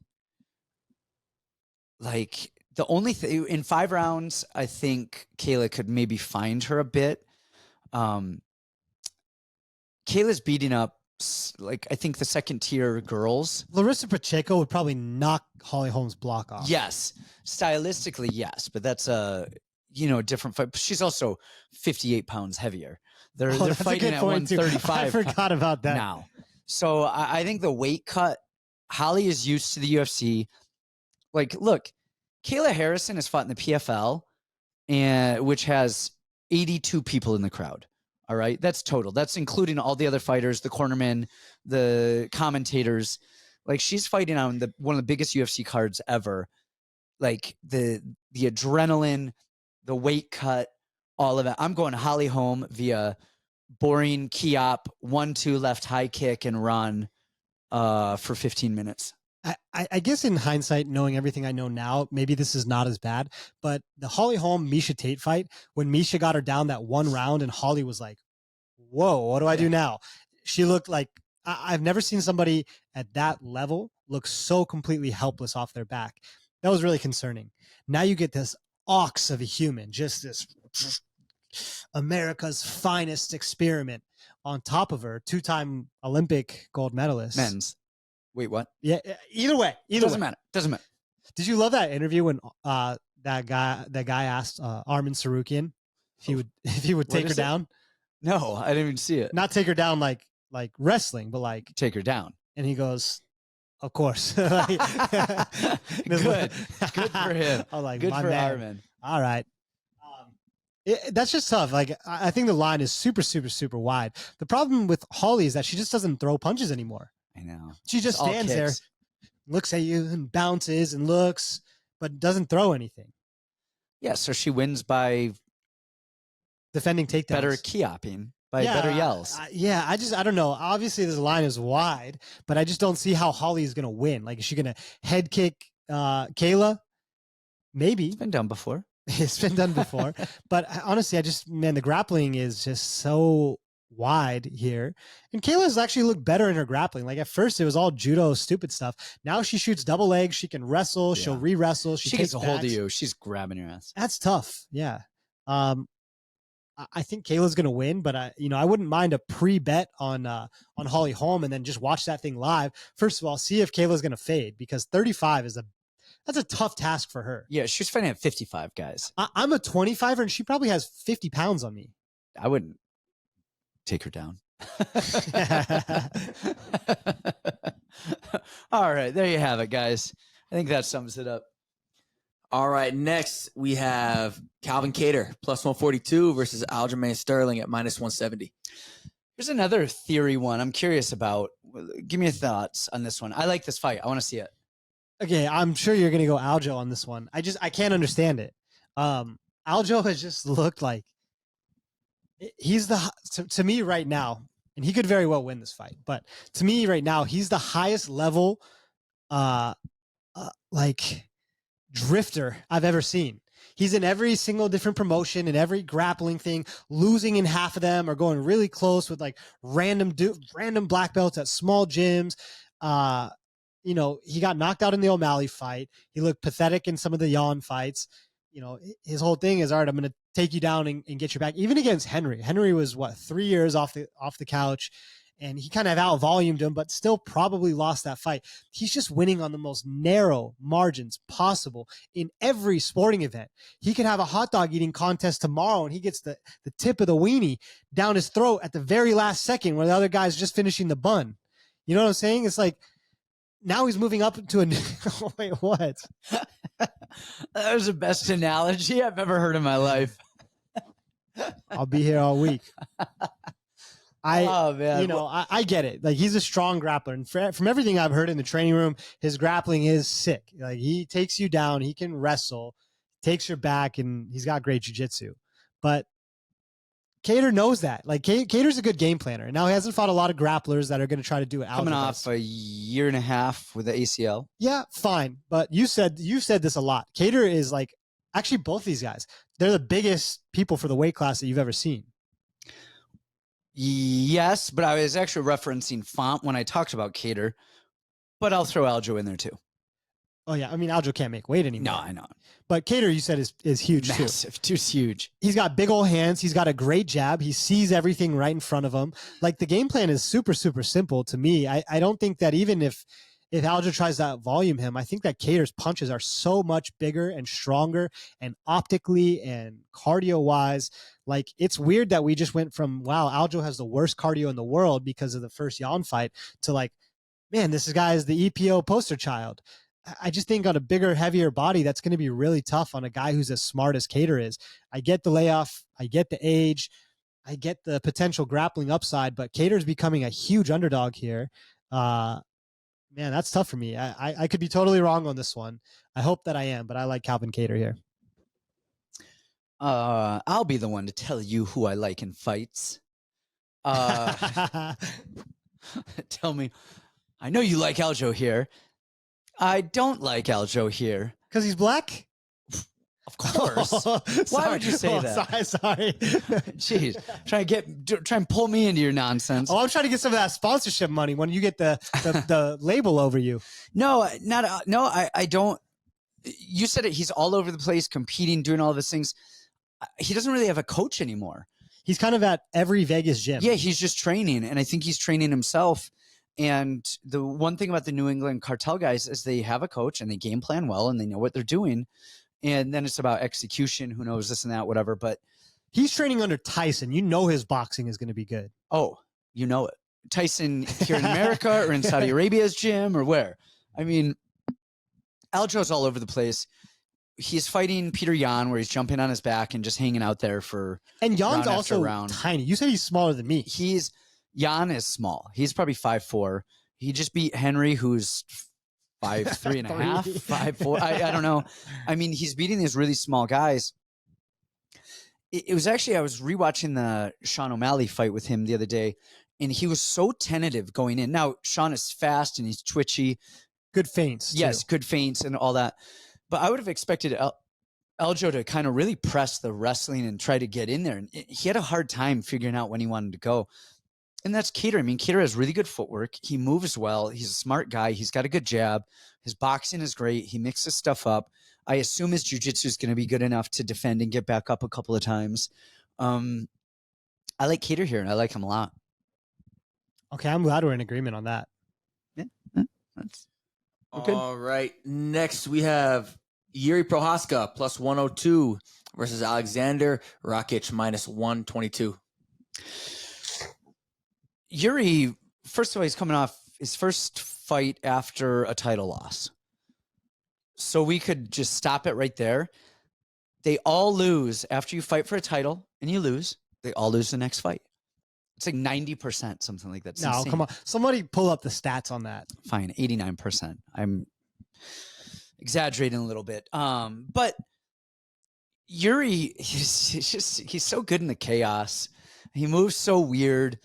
Like, the only thing in 5 rounds, I think Kayla could maybe find her a bit. Kayla's beating up like I think the second tier girls. Larissa Pacheco would probably knock Holly Holm's block off. Yes, stylistically, yes, but that's a different fight. But she's also 58 pounds heavier. They're That's a fighting good at point, too. 135. I forgot about that. Now. So I think the weight cut, Holly is used to the UFC. Like, look, Kayla Harrison has fought in the PFL, which has 82 people in the crowd. All right, that's total. That's including all the other fighters, the cornermen, the commentators. Like, she's fighting on one of the biggest UFC cards ever. Like the adrenaline, the weight cut, all of it. I'm going Holly Holm via boring key-op, 1-2 left high kick and run for 15 minutes. I guess in hindsight, knowing everything I know now, maybe this is not as bad. But the Holly Holm Miesha Tate fight, when Miesha got her down that one round and Holly was like, whoa, what do I do now? She looked like, I've never seen somebody at that level look so completely helpless off their back. That was really concerning. Now you get this ox of a human, just this America's finest experiment on top of her, 2-time Olympic gold medalist. Men's. Wait, what? Yeah, either way. Doesn't matter. Did you love that interview when that guy asked Arman Tsarukyan if he would take her down? No, I didn't even see it. Not take her down like wrestling, but like take her down. And he goes, "Of course." Good for him. I'm like, good for man. Arman. All right. That's just tough. Like, I think the line is super, super, super wide. The problem with Holly is that she just doesn't throw punches anymore. I know. She just stands there, looks at you and bounces and looks, but doesn't throw anything. Yeah, so she wins by defending takedowns. Better key-opping, by better yells. I don't know. Obviously, this line is wide, but I just don't see how Holly is going to win. Like, is she going to head kick Kayla? Maybe. It's been done before. It's been done before. But honestly, the grappling is just so wide here. And Kayla's actually looked better in her grappling. Like, at first it was all judo stupid stuff. Now she shoots double legs. She can wrestle. Yeah. She'll re-wrestle. She gets a hold of you. She's grabbing your ass. That's tough. Yeah. I think Kayla's going to win, but I wouldn't mind a pre-bet on Holly Holm and then just watch that thing live. First of all, see if Kayla's going to fade, because 35 that's a tough task for her. Yeah, she's fighting at 55, guys. I'm a 25er, and she probably has 50 pounds on me. I wouldn't take her down. All right, there you have it, guys. I think that sums it up. All right, next we have Calvin Kattar plus 142 versus Aljamain Sterling at minus 170. Here's another theory one I'm curious about. Give me your thoughts on this one. I like this fight. I want to see it. Okay, I'm sure you're going to go Aljo on this one. I can't understand it. Aljo has just looked like he's to me right now, and he could very well win this fight, but to me right now, he's the highest level like drifter I've ever seen. He's in every single different promotion and every grappling thing, losing in half of them or going really close with like random black belts at small gyms. He got knocked out in the O'Malley fight. He looked pathetic in some of the Yan fights. His whole thing is, all right, I'm going to take you down and get your back. Even against Henry. Henry was 3 years off the couch, and he kind of out-volumed him, but still probably lost that fight. He's just winning on the most narrow margins possible in every sporting event. He could have a hot dog eating contest tomorrow, and he gets the tip of the weenie down his throat at the very last second where the other guy's just finishing the bun. You know what I'm saying? It's like, now he's moving up to a wait, what? That was the best analogy I've ever heard in my life. I'll be here all week. Oh, man. I get it. Like, he's a strong grappler, and from everything I've heard in the training room, his grappling is sick. Like, he takes you down, he can wrestle, takes your back, and he's got great jiu-jitsu. But Kattar knows that. Like, Kattar's a good game planner. Now, he hasn't fought a lot of grapplers that are going to try to do it. Coming off a year and a half with the ACL. Yeah, fine. But you've said this a lot. Kattar is like, actually, both these guys, they're the biggest people for the weight class that you've ever seen. Yes, but I was actually referencing Font when I talked about Kattar, but I'll throw Aljo in there too. Oh yeah, I mean Aljo can't make weight anymore. No, I know. But Kattar, you said, is huge too. Massive. Dude's huge. He's got big old hands. He's got a great jab. He sees everything right in front of him. Like the game plan is super, super simple to me. I don't think that even if Aljo tries to volume him, I think that Kattar's punches are so much bigger and stronger and optically and cardio wise. Like it's weird that we just went from, wow, Aljo has the worst cardio in the world because of the first Jan fight to like, man, this guy is the EPO poster child. I just think on a bigger, heavier body, that's going to be really tough on a guy who's as smart as Kattar is. I get the layoff. I get the age. I get the potential grappling upside, but Kattar's becoming a huge underdog here. Man, that's tough for me. I could be totally wrong on this one. I hope that I am, but I like Calvin Kattar here. I'll be the one to tell you who I like in fights. Tell me. I know you like Aljo here. I don't like Aljo here. Because he's black? Of course. Why would you say that? Sorry. Jeez. Try and pull me into your nonsense. Oh, I'm trying to get some of that sponsorship money when you get the label over you. No, I don't. You said it. He's all over the place, competing, doing all these things. He doesn't really have a coach anymore. He's kind of at every Vegas gym. Yeah, he's just training, and I think he's training himself. And the one thing about the New England cartel guys is they have a coach and they game plan well and they know what they're doing. And then it's about execution. Who knows this and that, whatever. But he's training under Tyson. You know his boxing is going to be good. Oh, you know it. Tyson here in America or in Saudi Arabia's gym or where? I mean, Aljo's all over the place. He's fighting Peter Yan where he's jumping on his back and just hanging out there for and Jan's round also round. Tiny. You said he's smaller than me. Jan is small. He's probably 5'4". He just beat Henry, who's 5'3" and a half, 5'4". I don't know. I mean, he's beating these really small guys. It was actually, I was rewatching the Sean O'Malley fight with him the other day, and he was so tentative going in. Now, Sean is fast and he's twitchy. Good feints. Yes, good feints and all that. But I would have expected Aljo to kind of really press the wrestling and try to get in there. And he had a hard time figuring out when he wanted to go. And that's Kattar. I mean, Kattar has really good footwork. He moves well. He's a smart guy. He's got a good jab. His boxing is great. He mixes stuff up. I assume his jiu-jitsu is going to be good enough to defend and get back up a couple of times. I like Kattar here, and I like him a lot. Okay, I'm glad we're in agreement on that. Yeah, that's all right. Next, we have Jiří Procházka plus 102 versus Aleksandar Rakić minus 122. Jiří, first of all, he's coming off his first fight after a title loss. So we could just stop it right there. They all lose after you fight for a title and you lose. They all lose the next fight. It's like 90%, something like that. It's insane. Come on. Somebody pull up the stats on that. Fine, 89%. I'm exaggerating a little bit. But Jiří, he's so good in the chaos. He moves so weird.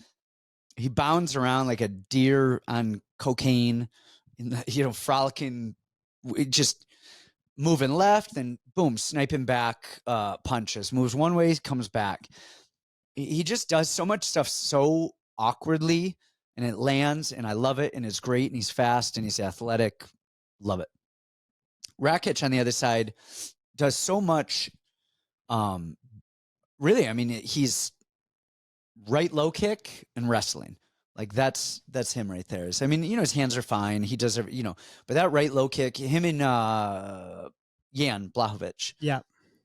He bounds around like a deer on cocaine, frolicking, just moving left and boom, sniping back punches. Moves one way, comes back. He just does so much stuff so awkwardly, and it lands, and I love it, and it's great, and he's fast, and he's athletic. Love it. Rakić on the other side does so much. Really, I mean, he's right low kick and wrestling. Like that's him right there. So, I mean, his hands are fine. He does, but that right low kick, him and Jan Blachowicz. Yeah.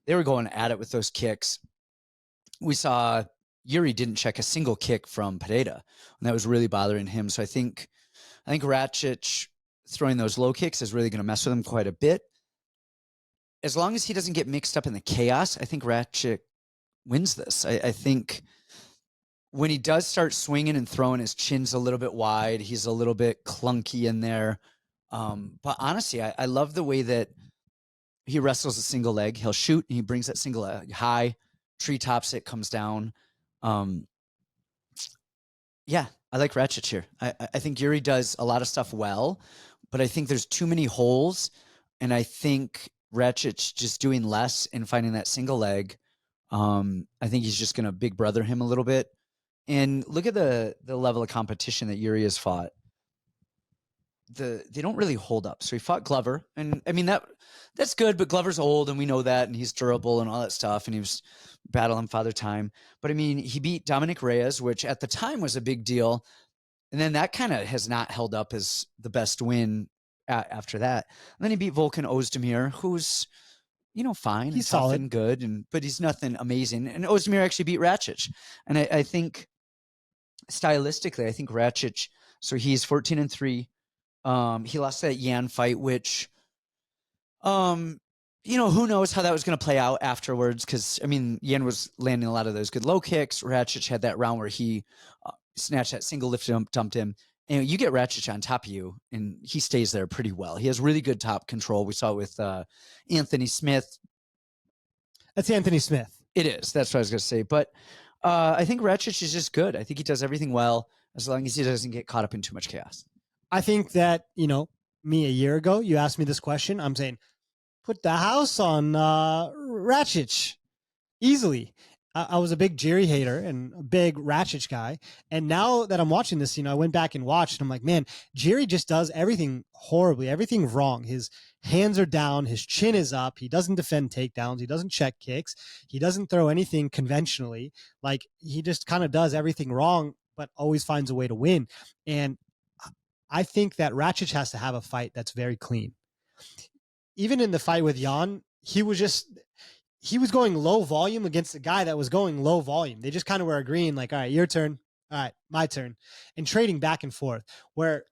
They were going at it with those kicks. We saw Jiří didn't check a single kick from Pereira, and that was really bothering him. So I think Rakić throwing those low kicks is really going to mess with him quite a bit. As long as he doesn't get mixed up in the chaos, I think Rakić wins this. I think when he does start swinging and throwing, his chin's a little bit wide. He's a little bit clunky in there. But honestly, I love the way that he wrestles a single leg. He'll shoot and he brings that single leg high, treetops it, comes down. Yeah, I like Rakić here. I think Jiří does a lot of stuff well, but I think there's too many holes. And I think Rakić just doing less and finding that single leg. I think he's just going to big brother him a little bit. And look at the level of competition that Jiří has fought. they don't really hold up. So he fought Glover, and I mean that's good, but Glover's old, and we know that, and he's durable and all that stuff, and he was battling Father Time. But I mean, he beat Dominic Reyes, which at the time was a big deal, and then that kind of has not held up as the best win after that. And then he beat Volkan Ozdemir, who's fine, He's and tough solid and good, but he's nothing amazing. And Ozdemir actually beat Rakić, and I think stylistically, I think Rakić. So he's 14-3. He lost that Yan fight, which, who knows how that was going to play out afterwards? Because I mean, Yan was landing a lot of those good low kicks. Rakić had that round where he snatched that single lift, dumped him. And you get Rakić on top of you, and he stays there pretty well. He has really good top control. We saw it with Anthony Smith. That's Anthony Smith. It is. That's what I was going to say. But I think Rakić is just good. I think he does everything well as long as he doesn't get caught up in too much chaos. I think that, me a year ago, you asked me this question. I'm saying, put the house on Rakić easily. I was a big Jiří hater and a big Rakić guy. And now that I'm watching this, I went back and watched, and I'm like, man, Jiří just does everything horribly, everything wrong. His hands are down. His chin is up. He doesn't defend takedowns. He doesn't check kicks. He doesn't throw anything conventionally. Like, he just kind of does everything wrong, but always finds a way to win. And I think that Rakić has to have a fight that's very clean. Even in the fight with Jan, he was going low volume against a guy that was going low volume. They just kind of were agreeing, like, all right, your turn. All right, my turn. And trading back and forth, where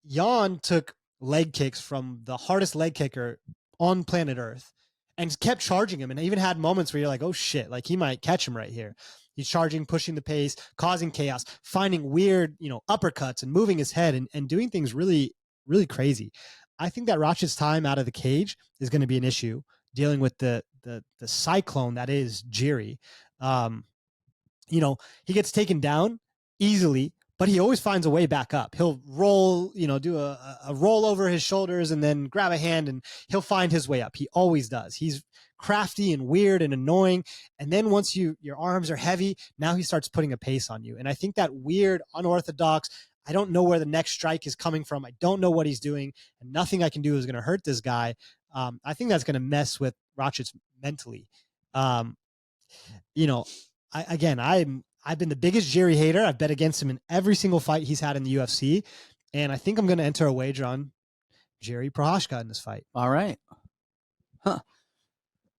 Jan took leg kicks from the hardest leg kicker on planet Earth and kept charging him. And even had moments where you're like, oh shit, like he might catch him right here. He's charging, pushing the pace, causing chaos, finding weird, uppercuts and moving his head and doing things really, really crazy. I think that Rakic's time out of the cage is going to be an issue, dealing with the cyclone that is Jiří. He gets taken down easily, but he always finds a way back up. He'll roll, do a roll over his shoulders and then grab a hand, and he'll find his way up. He always does. He's crafty and weird and annoying. And then once your arms are heavy, now he starts putting a pace on you. And I think that weird, unorthodox, I don't know where the next strike is coming from. I don't know what he's doing, and nothing I can do is going to hurt this guy. I think that's going to mess with Rakić mentally. I've been the biggest Jiří hater. I've bet against him in every single fight he's had in the UFC. And I think I'm going to enter a wager on Jiří Procházka in this fight. All right. Huh.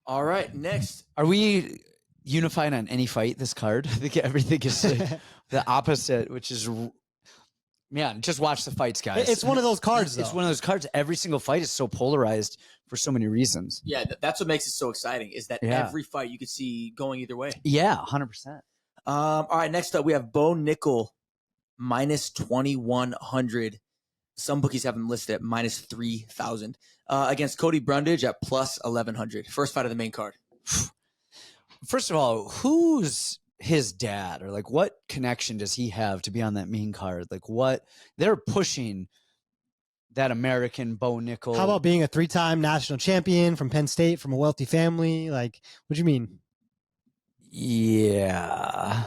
All right. Next. Are we unified on any fight this card? I think everything is the opposite, which is, man, just watch the fights, guys. It's one of those cards, though. It's one of those cards. Every single fight is so polarized for so many reasons. Yeah, that's what makes it so exciting, is that every fight you could see going either way. Yeah, 100%. All right, next up we have Bo Nickal, minus 2,100. Some bookies have him listed at minus 3,000. Against Cody Brundage at plus 1,100. First fight of the main card. First of all, who's his dad, or like what connection does he have to be on that main card? Like, what they're pushing that American Bo Nickal. How about being a 3-time national champion from Penn State, from a wealthy family? Like, what do you mean? Yeah.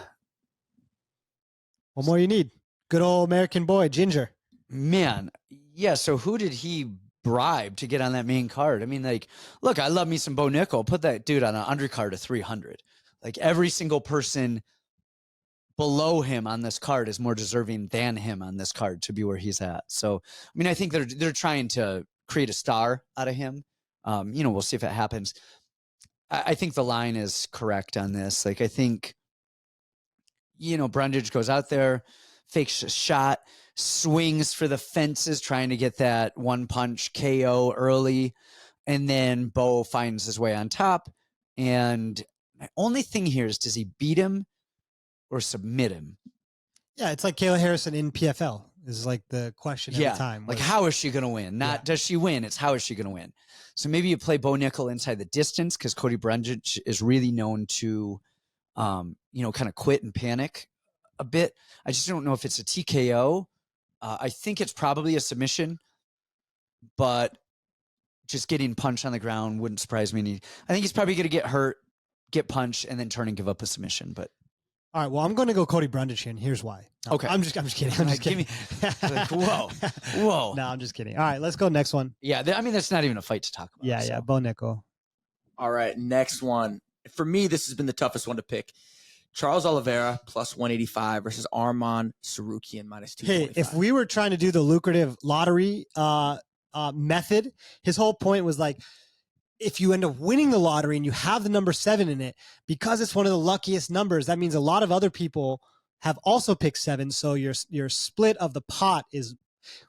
What more you need? Good old American boy, Ginger. Man, yeah. So who did he bribe to get on that main card? I mean, like, look, I love me some Bo Nickal. Put that dude on an undercard of 300. Like, every single person below him on this card is more deserving than him on this card to be where he's at. So, I mean, I think they're trying to create a star out of him. We'll see if it happens. I think the line is correct on this. Like, I think, Brundage goes out there, fakes a shot, swings for the fences, trying to get that one punch KO early. And then Bo finds his way on top. And my only thing here is, does he beat him or submit him? Yeah, it's like Kayla Harrison in PFL is like the question every time. Like, how is she going to win? Not does she win, it's how is she going to win? So maybe you play Bo Nickal inside the distance, because Cody Brundage is really known to, kind of quit and panic a bit. I just don't know if it's a TKO. I think it's probably a submission, but just getting punched on the ground wouldn't surprise me. I think he's probably going to get hurt, get punched, and then turn and give up a submission. But All right. Well, I'm going to go Cody Brundage here, and here's why. No, Okay. I'm just kidding. I'm just kidding. Like, whoa. No, I'm just kidding. All right. Let's go next one. Yeah, I mean, that's not even a fight to talk about. Yeah. so. Yeah. Bo Nickal. All right, next one. For me, this has been the toughest one to pick. Charles Oliveira plus 185 versus Arman Tsarukyan minus 225. Hey, if we were trying to do the lucrative lottery method, his whole point was like, if you end up winning the lottery and you have the number 7 in it, because it's one of the luckiest numbers, that means a lot of other people have also picked 7. So your split of the pot is,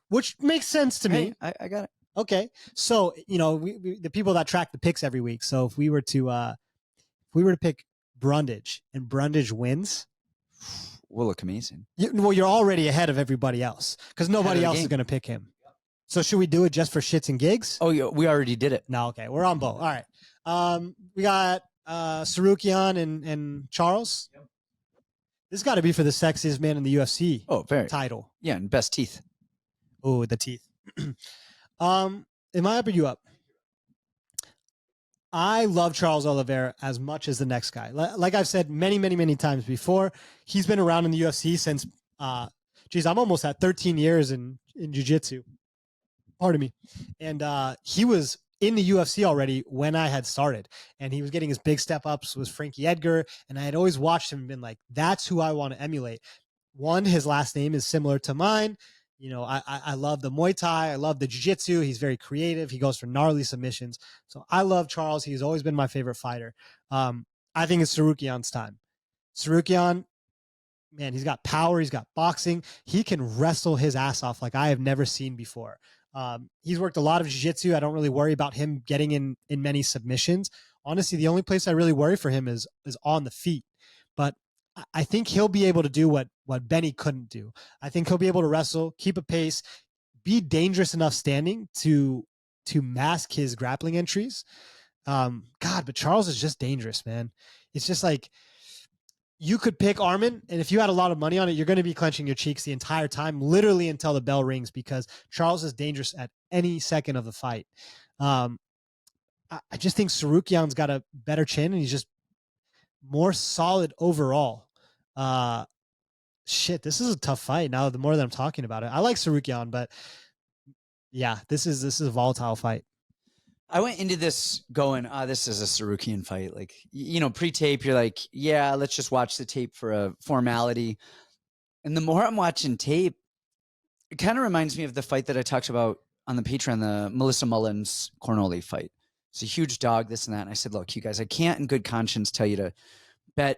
which makes sense to me. Hey, I got it. Okay. So, we the people that track the picks every week. So if we were to pick Brundage and Brundage wins, Will look amazing. you're already ahead of everybody else because nobody else is going to pick him. So should we do it just for shits and gigs? Oh, yeah, we already did it. No, okay, we're on both. All right, we got Tsarukyan and Charles. Yep. This got to be for the sexiest man in the UFC. Oh, very title. Yeah, and best teeth. Oh, the teeth. Am I up or you up? I love Charles Oliveira as much as the next guy. Like I've said many, many, many times before, he's been around in the UFC since, I'm almost at 13 years in jiu-jitsu. Pardon me. And he was in the UFC already when I had started. And he was getting his big step ups with Frankie Edgar. And I had always watched him and been like, that's who I want to emulate. One, his last name is similar to mine. I love the Muay Thai. I love the Jiu-Jitsu. He's very creative. He goes for gnarly submissions. So I love Charles. He's always been my favorite fighter. I think it's Tsarukyan's time. Tsarukyan, man, he's got power. He's got boxing. He can wrestle his ass off like I have never seen before. He's worked a lot of Jiu-Jitsu. I don't really worry about him getting in many submissions. Honestly, the only place I really worry for him is on the feet. But I think he'll be able to do what Benny couldn't do. I think he'll be able to wrestle, keep a pace, be dangerous enough standing to mask his grappling entries. But Charles is just dangerous, man. It's just like you could pick Arman, and if you had a lot of money on it, you're going to be clenching your cheeks the entire time, literally until the bell rings, because Charles is dangerous at any second of the fight. I just think Tsarukyan's got a better chin, and he's just more solid overall. This is a tough fight. Now, the more that I'm talking about it, I like Tsarukyan, but yeah, this is a volatile fight. I went into this going, this is a Tsarukyan fight. Like, pre-tape, you're like, yeah, let's just watch the tape for a formality. And the more I'm watching tape, it kind of reminds me of the fight that I talked about on the Patreon, the Melissa Mullins Cornoli fight. It's a huge dog, this and that. And I said, look, you guys, I can't in good conscience tell you to bet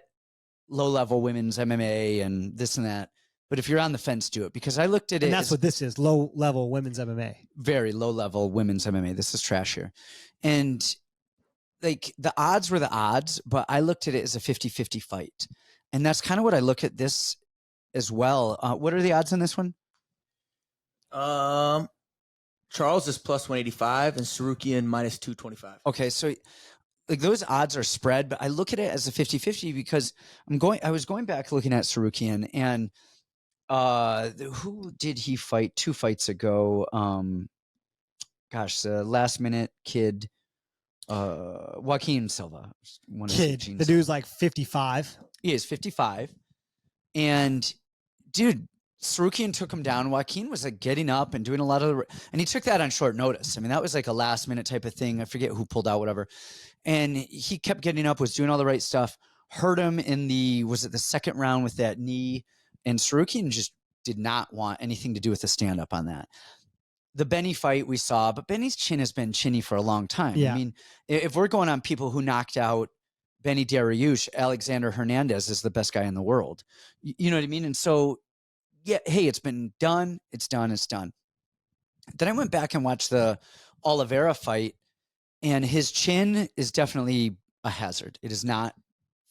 low-level women's MMA and this and that. But if you're on the fence, do it. Because I looked at it. And that's what this is, low-level women's MMA. Very low-level women's MMA. This is trashier. And like the odds were the odds, but I looked at it as a 50-50 fight. And that's kind of what I look at this as well. What are the odds on this one? Charles is plus 185 and Tsarukyan minus 225. Okay, so like those odds are spread, but I look at it as a 50-50 because I was going back looking at Tsarukyan, and who did he fight 2 fights ago? The last minute kid, Joaquin Silva. The dude's like 55. He is 55. And dude, Tsarukyan took him down. Joaquin was like getting up and doing a lot of, and he took that on short notice. I mean, that was like a last minute type of thing. I forget who pulled out, whatever. And he kept getting up, was doing all the right stuff. Hurt him in the second round with that knee. And Tsarukyan just did not want anything to do with the stand up on that. The Benny fight we saw, but Benny's chin has been chinny for a long time. Yeah. I mean, if we're going on people who knocked out Benny Dariush, Alexander Hernandez is the best guy in the world. You know what I mean? And so, yeah, hey, it's been done. It's done. It's done. Then I went back and watched the Oliveira fight, and his chin is definitely a hazard. It is not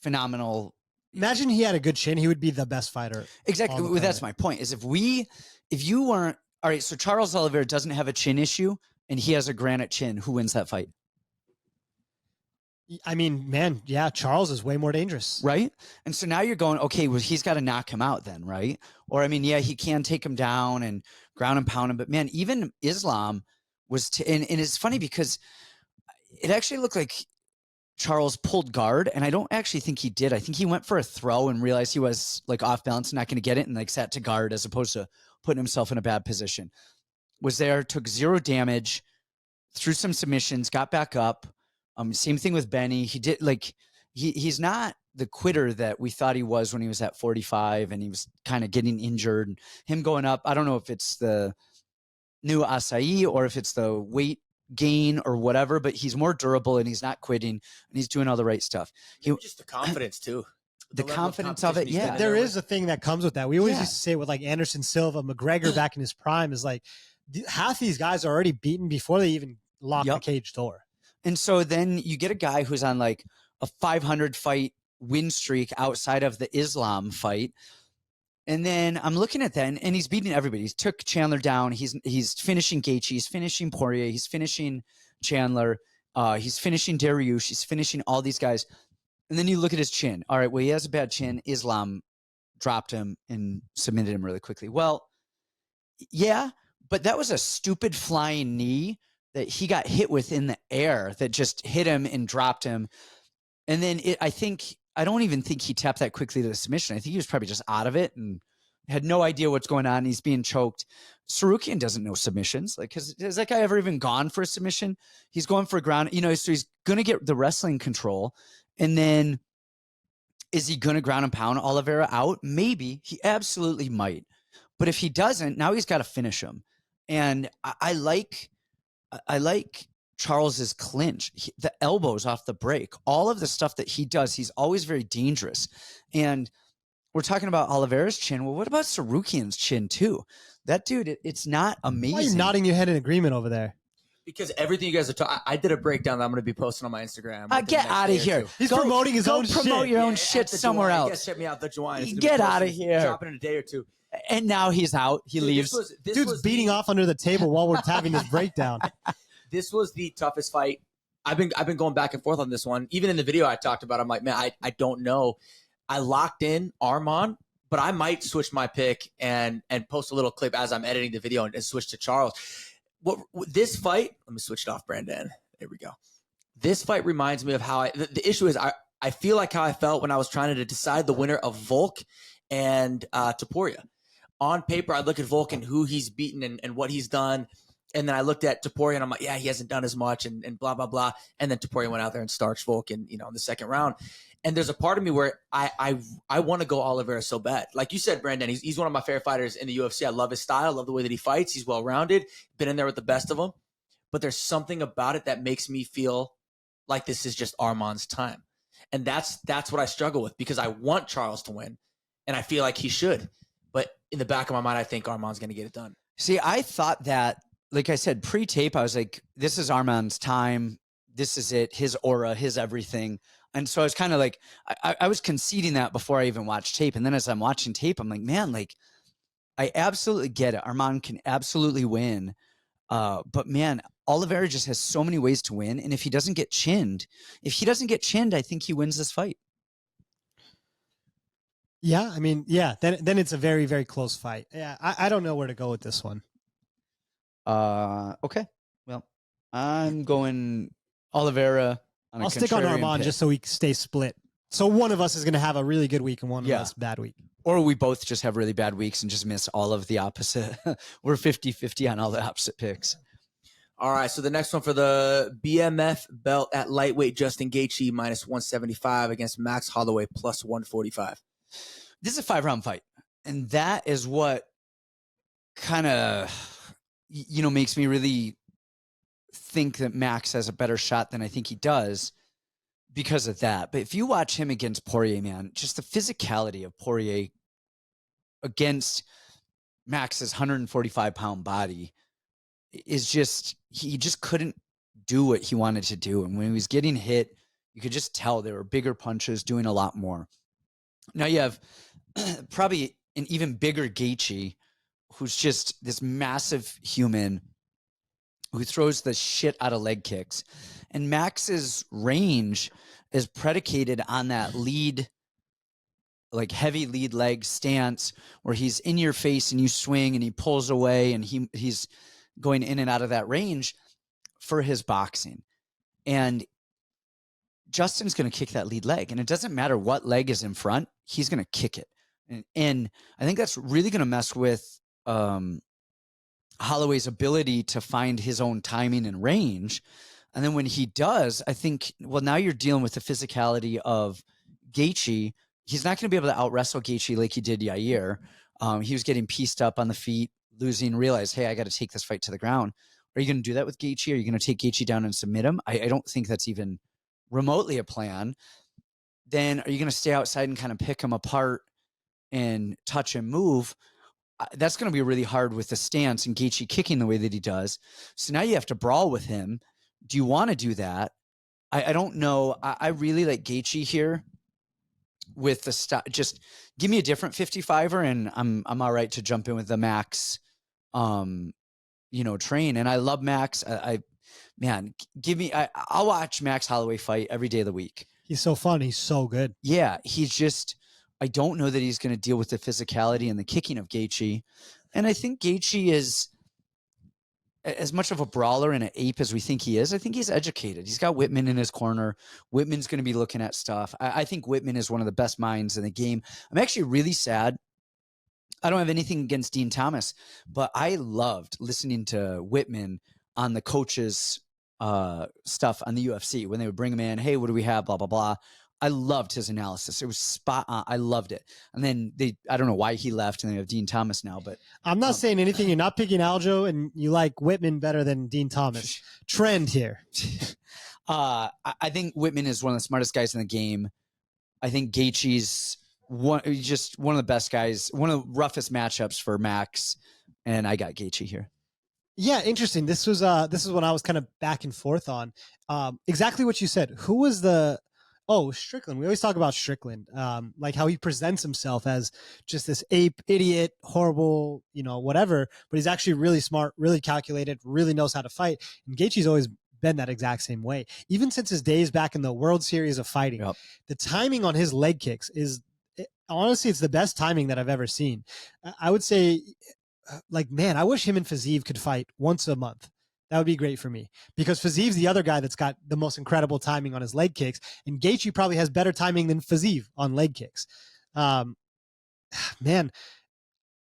phenomenal. Imagine he had a good chin. He would be the best fighter. Exactly. Well, that's my point, is if you weren't, all right, so Charles Oliveira doesn't have a chin issue and he has a granite chin. Who wins that fight? I mean, man, yeah, Charles is way more dangerous. Right? And so now you're going, okay, well, he's got to knock him out then, right? Or, I mean, yeah, he can take him down and ground and pound him. But, man, even Islam was and it's funny because it actually looked like Charles pulled guard, and I don't actually think he did. I think he went for a throw and realized he was like off balance, not going to get it, and like sat to guard as opposed to putting himself in a bad position. Was there, took 0 damage, threw some submissions, got back up. Same thing with Benny. He did like he's not the quitter that we thought he was when he was at 45 and he was kind of getting injured. And him going up, I don't know if it's the new acai or if it's the weight gain or whatever, but he's more durable and he's not quitting and he's doing all the right stuff. Just the confidence too. The confidence of it, yeah. There is a thing that comes with that. We always used to say with like Anderson Silva, McGregor back in his prime is like half these guys are already beaten before they even lock the cage door. And so then you get a guy who's on like a 500 fight win streak outside of the Islam fight. And then I'm looking at that, and he's beating everybody. He's took Chandler down. He's finishing Gaethje. He's finishing Poirier. He's finishing Chandler. He's finishing Dariush. He's finishing all these guys. And then you look at his chin. All right, well, he has a bad chin. Islam dropped him and submitted him really quickly. Well, yeah, but that was a stupid flying knee that he got hit with in the air that just hit him and dropped him. And then I don't even think he tapped that quickly to the submission. I think he was probably just out of it and had no idea what's going on. He's being choked. Tsarukyan doesn't know submissions. Like, has that guy ever even gone for a submission? He's going for a ground, so he's going to get the wrestling control. And then is he going to ground and pound Oliveira out? Maybe. He absolutely might. But if he doesn't, now he's got to finish him. And I like Charles's clinch, the elbows off the break, all of the stuff that he does. He's always very dangerous. And we're talking about Oliveira's chin. Well, what about Tsarukyan's chin too? That dude, it's not amazing. Why are you nodding your head in agreement over there? Because everything you guys are talking, I did a breakdown that I'm going to be posting on my Instagram. Get out of here. He's promoting his own shit. Promote your own shit somewhere else. You guys check me out, the Juwan. Get out of here. Dropping in a day or two. And now he's out. He leaves. Dude's beating off under the table while we're having this breakdown. This was the toughest fight. I've been going back and forth on this one. Even in the video I talked about, I'm like, man, I don't know. I locked in Arman, but I might switch my pick and post a little clip as I'm editing the video and switch to Charles. This fight, let me switch it off, Brandon. There we go. This fight reminds me of how the issue is I feel like how I felt when I was trying to decide the winner of Volk and Topuria. On paper, I look at Volk and who he's beaten and what he's done. And then I looked at Topuria and I'm like, yeah, he hasn't done as much and blah, blah, blah. And then Topuria went out there and starched Volk in the second round. And there's a part of me where I want to go Oliveira so bad. Like you said, Brandon, he's one of my favorite fighters in the UFC. I love his style. I love the way that he fights. He's well-rounded. Been in there with the best of them. But there's something about it that makes me feel like this is just Arman's time. And that's what I struggle with because I want Charles to win. And I feel like he should. But in the back of my mind, I think Arman's going to get it done. See, I thought that, like I said, pre-tape, I was like, this is Arman's time. This is it. His aura, his everything. And so I was kind of like, I was conceding that before I even watched tape. And then as I'm watching tape, I'm like, man, like, I absolutely get it. Arman can absolutely win. But man, Oliveira just has so many ways to win. And if he doesn't get chinned, I think he wins this fight. Yeah, I mean, yeah, then it's a very, very close fight. Yeah, I don't know where to go with this one. Okay. Well, I'm going Oliveira. I'll stick on Arman just so we stay split. So one of us is going to have a really good week and one of us bad week. Or we both just have really bad weeks and just miss all of the opposite. We're 50-50 on all the opposite picks. All right, so the next one for the BMF belt at lightweight, Justin Gaethje minus 175 against Max Holloway plus 145. This is a 5-round fight. And that is what kind of, makes me really think that Max has a better shot than I think he does because of that. But if you watch him against Poirier, man, just the physicality of Poirier against Max's 145-pound body is just, he just couldn't do what he wanted to do. And when he was getting hit, you could just tell there were bigger punches doing a lot more. Now you have probably an even bigger Gaethje, who's just this massive human who throws the shit out of leg kicks. And Max's range is predicated on that lead, like heavy lead leg stance where he's in your face and you swing and he pulls away and he's going in and out of that range for his boxing. And Justin's going to kick that lead leg, and it doesn't matter what leg is in front. He's going to kick it. And I think that's really going to mess with Holloway's ability to find his own timing and range. And then when he does, I think, well, now you're dealing with the physicality of Gaethje. He's not going to be able to out-wrestle Gaethje like he did Yair. He was getting pieced up on the feet, losing, realized, hey, I got to take this fight to the ground. Are you going to do that with Gaethje? Are you going to take Gaethje down and submit him? I don't think that's even remotely a plan. Then are you going to stay outside and kind of pick him apart and touch and move? That's going to be really hard with the stance and Gaethje kicking the way that he does. So now you have to brawl with him. Do you want to do that? I don't know. I really like Gaethje here with the stuff. Just give me a different 55er and I'm all right to jump in with the Max, train. And I love Max. I'll watch Max Holloway fight every day of the week. He's so fun. He's so good. Yeah. I don't know that he's going to deal with the physicality and the kicking of Gaethje. And I think Gaethje is as much of a brawler and an ape as we think he is. I think he's educated. He's got Whitman in his corner. Whitman's going to be looking at stuff. I think Whitman is one of the best minds in the game. I'm actually really sad. I don't have anything against Dean Thomas, but I loved listening to Whitman on the coaches' stuff on the UFC when they would bring him in. Hey, what do we have? Blah, blah, blah. I loved his analysis. It was spot on. I loved it. And then I don't know why he left and they have Dean Thomas now, but I'm not saying anything. You're not picking Aljo and you like Whitman better than Dean Thomas. Trend here. I think Whitman is one of the smartest guys in the game. I think Gaethje's one of the best guys, one of the roughest matchups for Max. And I got Gaethje here. Yeah, interesting. This is when I was kind of back and forth on exactly what you said. Who was Strickland. We always talk about Strickland, like how he presents himself as just this ape, idiot, horrible, whatever. But he's actually really smart, really calculated, really knows how to fight. And Gaethje's always been that exact same way. Even since his days back in the World Series of Fighting, Yep. The timing on his leg kicks honestly, it's the best timing that I've ever seen. I would say, I wish him and Fiziev could fight once a month. That would be great for me because Fiziev's the other guy that's got the most incredible timing on his leg kicks, and Gaethje probably has better timing than Fiziev on leg kicks. Man,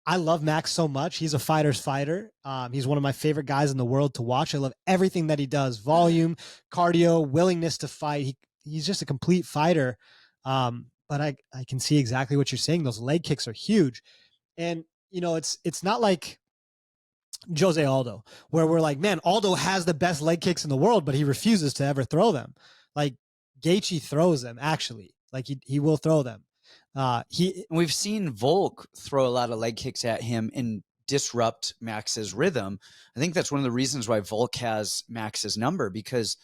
I love Max so much. He's a fighter's fighter. He's one of my favorite guys in the world to watch. I love everything that he does: volume, cardio, willingness to fight. He's just a complete fighter. But I can see exactly what you're saying. Those leg kicks are huge, and it's not like Jose Aldo, where we're like, man, Aldo has the best leg kicks in the world, but he refuses to ever throw them. Like Gaethje throws them, actually. Like he will throw them. We've seen Volk throw a lot of leg kicks at him and disrupt Max's rhythm. I think that's one of the reasons why Volk has Max's number, because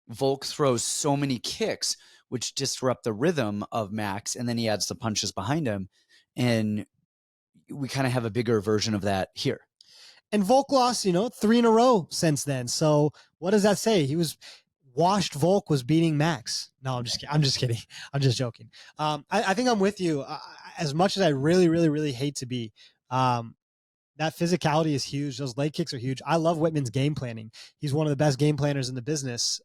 Volk throws so many kicks which disrupt the rhythm of Max, and then he adds the punches behind him. And we kind of have a bigger version of that here. And Volk lost, 3 in a row since then. So what does that say? He was washed. Volk was beating Max. No, I'm just kidding. I'm just joking. I think I'm with you. As much as I really, really, really hate to be, that physicality is huge. Those leg kicks are huge. I love Whitman's game planning. He's one of the best game planners in the business.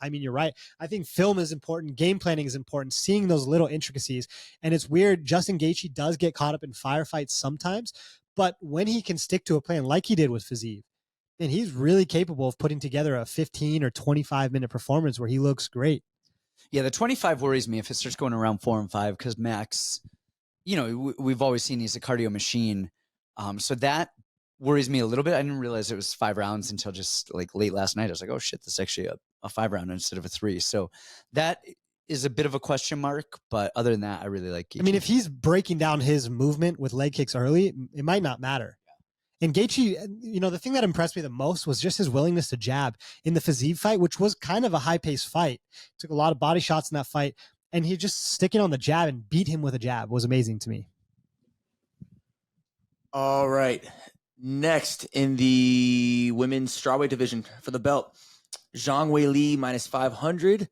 You're right. I think film is important. Game planning is important. Seeing those little intricacies. And it's weird. Justin Gaethje does get caught up in firefights sometimes. But when he can stick to a plan like he did with Fiziev, then he's really capable of putting together a 15 or 25-minute performance where he looks great. Yeah, the 25 worries me if it starts going around 4 and 5 because Max, we've always seen he's a cardio machine. So that worries me a little bit. I didn't realize it was 5 rounds until just like late last night. I was like, oh shit, this is actually a 5 round instead of a 3. So that is a bit of a question mark, but other than that, I really like Gaethje. If he's breaking down his movement with leg kicks early, it might not matter. Yeah. And Gaethje, the thing that impressed me the most was just his willingness to jab in the Fiziev fight, which was kind of a high-paced fight. Took a lot of body shots in that fight, and he just sticking on the jab and beat him with a jab was amazing to me. All right. Next in the women's strawweight division for the belt, Zhang Weili minus 500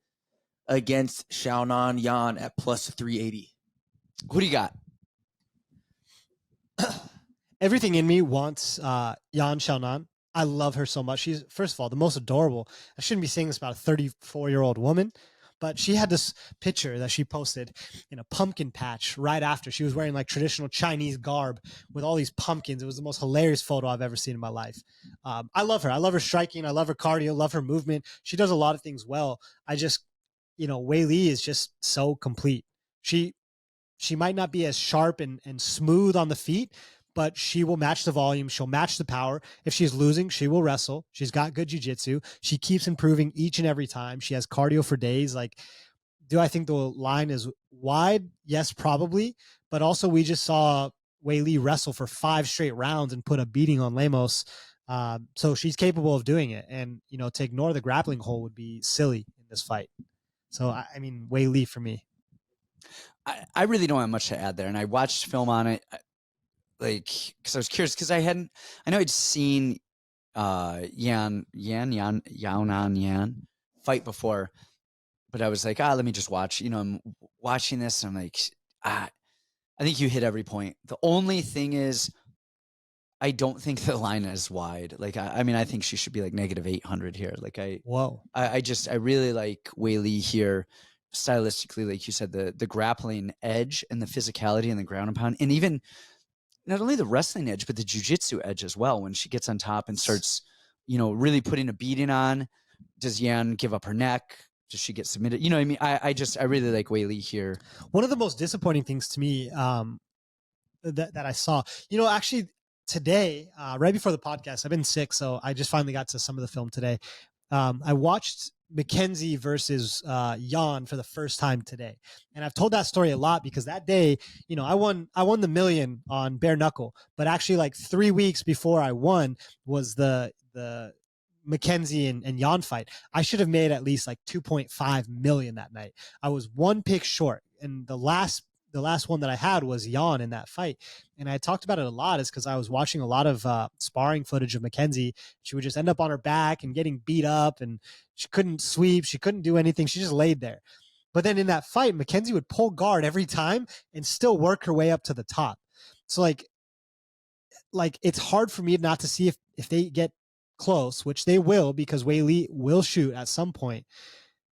against Xiaonan Yan at plus 380. Who do you got? Everything in me wants Yan Xiaonan. I love her so much. She's, first of all, the most adorable. I shouldn't be saying this about a 34-year-old woman, but she had this picture that she posted in a pumpkin patch right after. She was wearing like traditional Chinese garb with all these pumpkins. It was the most hilarious photo I've ever seen in my life. I love her. I love her striking. I love her cardio. Love her movement. She does a lot of things well. I just, Weili is just so complete. She might not be as sharp and smooth on the feet, but she will match the volume. She'll match the power. If she's losing, she will wrestle. She's got good jiu-jitsu. She keeps improving each and every time. She has cardio for days. Like, do I think the line is wide? Yes, probably. But also we just saw Weili wrestle for 5 straight rounds and put a beating on Lemos. So she's capable of doing it. And, to ignore the grappling hole would be silly in this fight. So, I mean, Weili for me. I really don't have much to add there. And I watched film on it. Because I was curious, because I know I'd seen Yan fight before, but I was like, let me just watch. I'm watching this, and I'm like, I think you hit every point. The only thing is, I don't think the line is wide. Like, I mean, I think she should be like -800 here. Like, I really like Weili here, stylistically, like you said, the grappling edge and the physicality and the ground and pound, and even not only the wrestling edge, but the jiu-jitsu edge as well. When she gets on top and starts, really putting a beating on, does Yan give up her neck? Does she get submitted? I mean, I really like Weili here. One of the most disappointing things to me that I saw, actually today, right before the podcast, I've been sick, so I just finally got to some of the film today. I watched Mackenzie versus Yan for the first time today. And I've told that story a lot because that day, I won the million on bare knuckle, but actually like 3 weeks before I won was the Mackenzie and Yan fight. I should have made at least like 2.5 million that night. I was 1 pick short. And the last one that I had was Yan in that fight. And I talked about it a lot is because I was watching a lot of sparring footage of Mackenzie. She would just end up on her back and getting beat up, and she couldn't sweep. She couldn't do anything. She just laid there. But then in that fight, Mackenzie would pull guard every time and still work her way up to the top. So like it's hard for me not to see if they get close, which they will, because Weili will shoot at some point,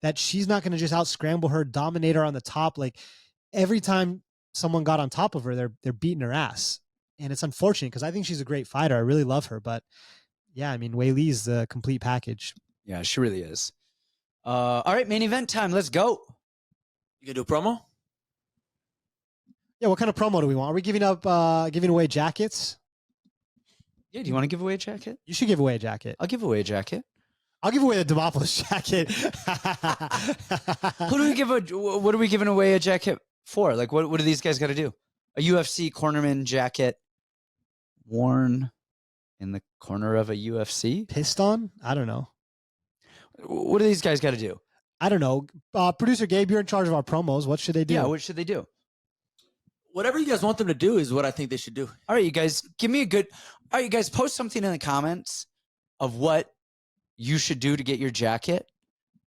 that she's not going to just out scramble her, dominate her on the top. Like, every time someone got on top of her, they're beating her ass. And it's unfortunate because I think she's a great fighter. I really love her. But yeah, I mean, Weili's the complete package. Yeah, she really is. All right, main event time. Let's go. You gonna do a promo? Yeah, what kind of promo do we want? Are we giving away jackets? Yeah, do you want to give away a jacket? You should give away a jacket. I'll give away a jacket. I'll give away the Demopoulos jacket. What are we giving away a jacket for? Like, what do these guys got to do? A UFC cornerman jacket worn in the corner of a UFC? Pissed on? I don't know. What do these guys got to do? I don't know. Producer Gabe, you're in charge of our promos. What should they do? Yeah, what should they do? Whatever you guys want them to do is what I think they should do. All right, you guys, all right, you guys, post something in the comments of what you should do to get your jacket,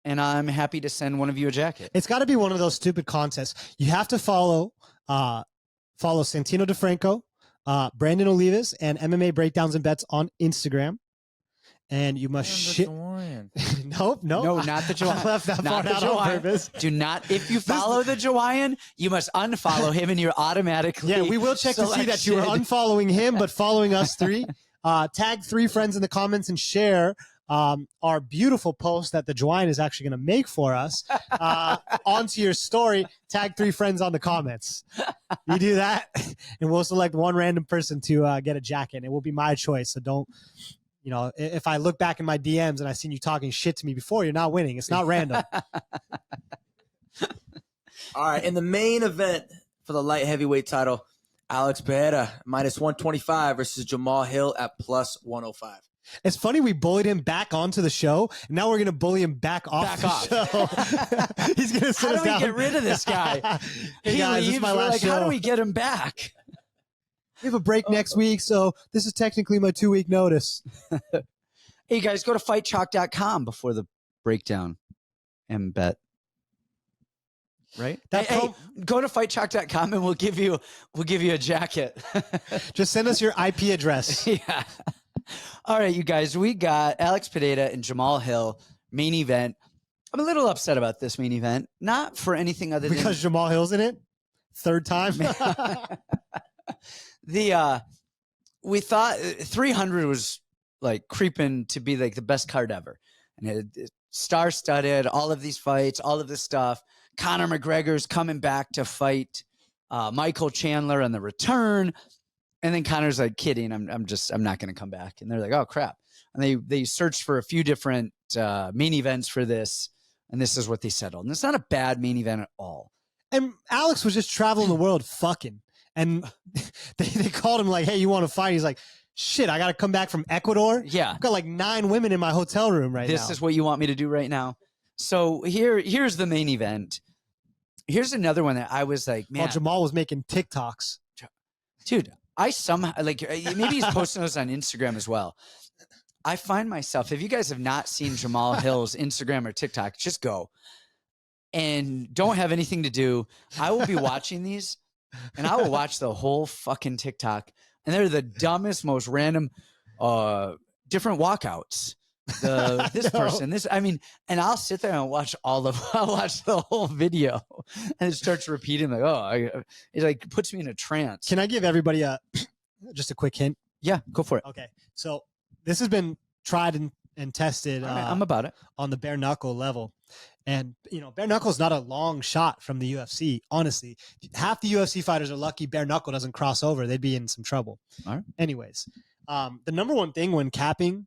and I'm happy to send one of you a jacket. It's got to be one of those stupid contests. You have to follow Santino DeFranco, Brandon Olivas, and MMA Breakdowns and Bets on Instagram. And you must shit. Nope. No, not the Jawaian. I left that part out on purpose. Do not. If you follow the Jawaian, you must unfollow him, and you're automatically. Yeah, we will check to see that you are unfollowing him, but following us three. Tag 3 friends in the comments and share our beautiful post that the Jawaian is actually going to make for us onto your story. Tag 3 friends on the comments. You do that, and we'll select one random person to get a jacket. It will be my choice, so don't. If I look back in my DMs and I seen you talking shit to me before, you're not winning. It's not random. All right. In the main event for the light heavyweight title, Alex Pereira -125 versus Jamahal Hill at +105. It's funny we bullied him back onto the show, and now we're going to bully him back off the show. He's going to sit us down. How do we get rid of this guy? Hey guys, this is my last show. How do we get him back? We have a break next week, so this is technically my 2-week notice. Hey, guys, go to fightchalk.com before the breakdown and bet. Right? Go to fightchalk.com and we'll give you a jacket. Just send us your IP address. Yeah. All right, you guys, we got Alex Pereira and Jamahal Hill main event. I'm a little upset about this main event, not for anything other Because than Jamahal Hill's in it? Third time? we thought 300 was like creeping to be like the best card ever. And it star-studded, all of these fights, all of this stuff. Conor McGregor's coming back to fight Michael Chandler on the return. And then Conor's like, kidding, I'm not going to come back. And they're like, oh, crap. And they searched for a few different main events for this, and this is what they settled. And it's not a bad main event at all. And Alex was just traveling the world fucking. And they called him like, hey, you want to fight? He's like, shit, I got to come back from Ecuador? Yeah. I've got like 9 women in my hotel room right now. This is what you want me to do right now? So here's the main event. Here's another one that I was like, man. While Jamahal was making TikToks. Dude, I somehow, like, maybe he's posting those on Instagram as well. I find myself, if you guys have not seen Jamahal Hill's Instagram or TikTok, just go and don't have anything to do. I will be watching these and I will watch the whole fucking TikTok, and they're the dumbest, most random, different walkouts. Person, and I'll sit there and watch I'll watch the whole video, and it starts repeating like, it like puts me in a trance. Can I give everybody just a quick hint? Yeah, go for it. Okay. So this has been tried and tested. Right, I'm about it on the bare knuckle level. And, bare knuckle is not a long shot from the UFC. Honestly, half the UFC fighters are lucky bare knuckle doesn't cross over. They'd be in some trouble. All right. Anyways, the number one thing when capping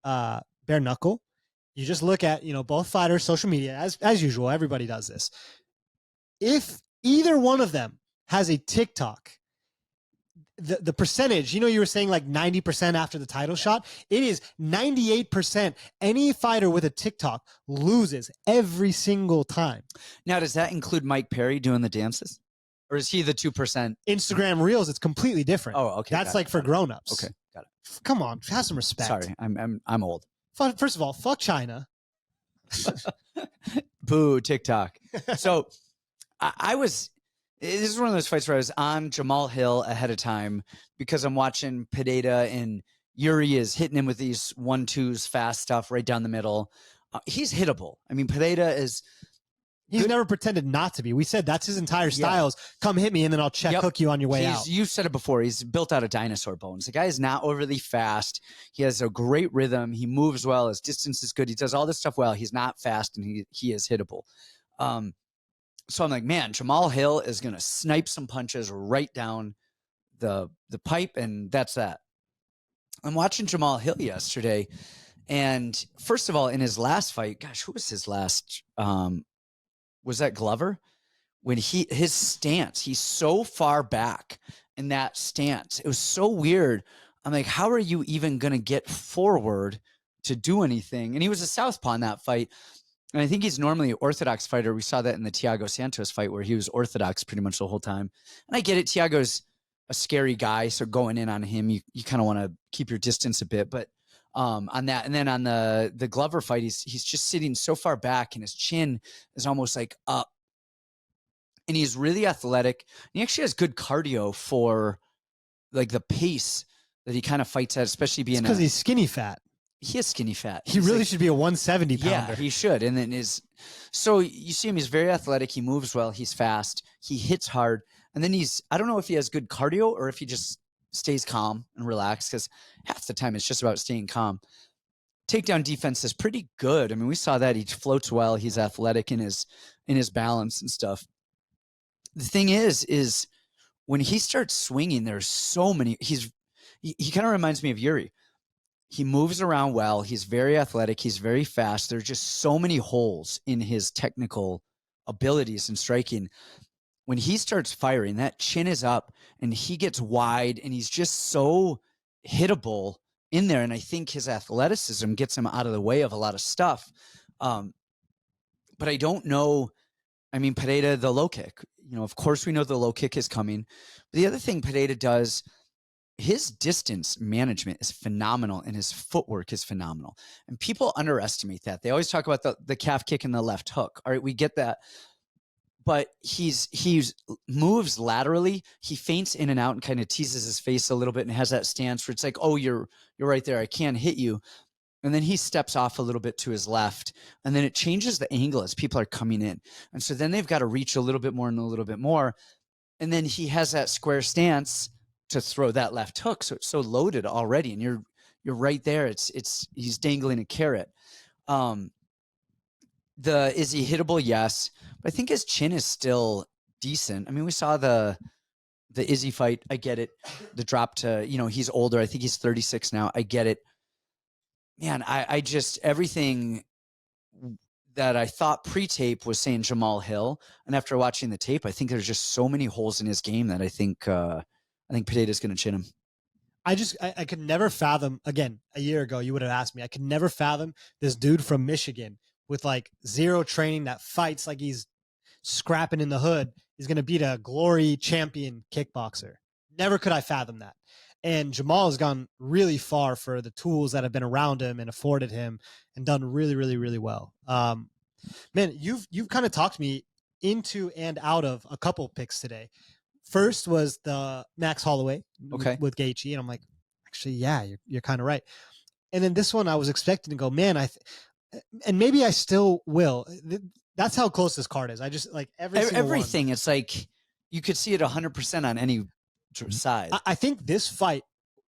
bare knuckle, you just look at, both fighters' social media, as usual. Everybody does this. If either one of them has a TikTok, the percentage, you were saying like 90% after the title shot. It is 98%. Any fighter with a TikTok loses every single time. Now, does that include Mike Perry doing the dances? Or is he the 2%? Instagram Reels, it's completely different. Oh, okay. That's like for grown-ups. Okay, got it. Come on, have some respect. Sorry, I'm old. First of all, fuck China. Boo, TikTok. So this is one of those fights where I was on Jamahal Hill ahead of time because I'm watching Pereira, and Jiří is hitting him with these 1-2s, fast stuff right down the middle. He's hittable. I mean, Pereira is... He's never pretended not to be. We said that's his entire style. Come hit me, and then I'll check hook you on your way out. You said it before. He's built out of dinosaur bones. The guy is not overly fast. He has a great rhythm. He moves well. His distance is good. He does all this stuff well. He's not fast, and he is hittable. So I'm like, man, Jamahal Hill is going to snipe some punches right down the pipe, and that's that. I'm watching Jamahal Hill yesterday, and first of all, in his last fight, gosh, who was his last? Was that Glover? When his stance, he's so far back in that stance. It was so weird. I'm like, how are you even going to get forward to do anything? And he was a southpaw in that fight. And I think he's normally an orthodox fighter. We saw that in the Thiago Santos fight where he was orthodox pretty much the whole time. And I get it. Thiago's a scary guy. So going in on him, you kind of want to keep your distance a bit. But on that, and then on the Glover fight, he's just sitting so far back, and his chin is almost like up, and he's really athletic. He actually has good cardio for like the pace that he kind of fights at, especially being because he's skinny fat. He is skinny fat. He really should be a 170 pounder. Yeah, he should. And then so you see him, he's very athletic. He moves well. He's fast. He hits hard. And then I don't know if he has good cardio or if he just stays calm and relaxed, because half the time it's just about staying calm. Takedown defense is pretty good. I mean, we saw that he floats well. He's athletic in his balance and stuff. The thing is when he starts swinging, there's so many. He kind of reminds me of Jiří. He moves around well. He's very athletic. He's very fast. There's just so many holes in his technical abilities and striking. When he starts firing, that chin is up and he gets wide, and he's just so hittable in there. And I think his athleticism gets him out of the way of a lot of stuff. But I don't know. I mean, Pereira, the low kick, of course we know the low kick is coming. But the other thing Pereira does, his distance management is phenomenal, and his footwork is phenomenal. And people underestimate that. They always talk about the calf kick and the left hook. All right, we get that. but he's moves laterally. He feints in and out and kind of teases his face a little bit and has that stance where it's like, oh, you're right there. I can't hit you. And then he steps off a little bit to his left, and then it changes the angle as people are coming in. And so then they've got to reach a little bit more and a little bit more. And then he has that square stance to throw that left hook. So it's so loaded already. And you're right there. He's dangling a carrot. Is he hittable? Yes. But I think his chin is still decent. I mean, we saw the Izzy fight. I get it. The drop to, he's older. I think he's 36 now. I get it. Man, I just, everything that I thought pre-tape was saying Jamahal Hill. And after watching the tape, I think there's just so many holes in his game that I think Pereira's going to chin him. I could never fathom, again, a year ago, you would have asked me, I could never fathom this dude from Michigan with like zero training that fights like he's scrapping in the hood is going to beat a glory champion kickboxer. Never could I fathom that. And Jamahal has gone really far for the tools that have been around him and afforded him and done really, really, really well. Man, you've kind of talked me into and out of a couple picks today. First was the Max Holloway with Gaethje, and I'm like, actually, yeah, you're kind of right. And then this one, I was expecting to go, man, and maybe I still will. That's how close this card is. I just like everything. One. It's like you could see it 100% on any side. I think this fight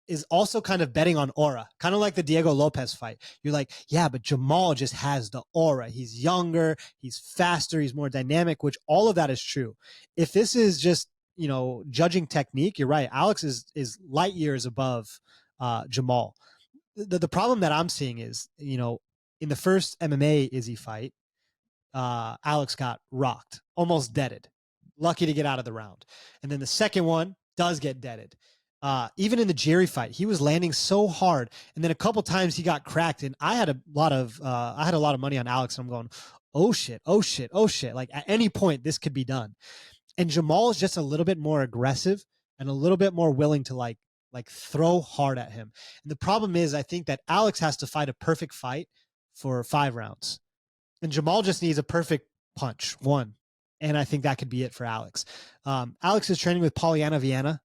is also kind of betting on aura, kind of like the Diego Lopes fight. You're like, yeah, but Jamahal just has the aura. He's younger, he's faster, he's more dynamic, which all of that is true. If this is just, judging technique, you're right. Alex is light years above Jamahal. The problem that I'm seeing is, in the first MMA Izzy fight, Alex got rocked, almost deaded, lucky to get out of the round. And then the second one does get deaded. Even in the Jiří fight, he was landing so hard, and then a couple times he got cracked. And I had a lot of money on Alex. And I'm going, oh shit. Like at any point this could be done. And Jamahal is just a little bit more aggressive and a little bit more willing to like throw hard at him. And the problem is, I think that Alex has to fight a perfect fight for 5 rounds, and Jamahal just needs a perfect punch, 1. And I think that could be it for Alex. Alex is training with Polyana Vienna,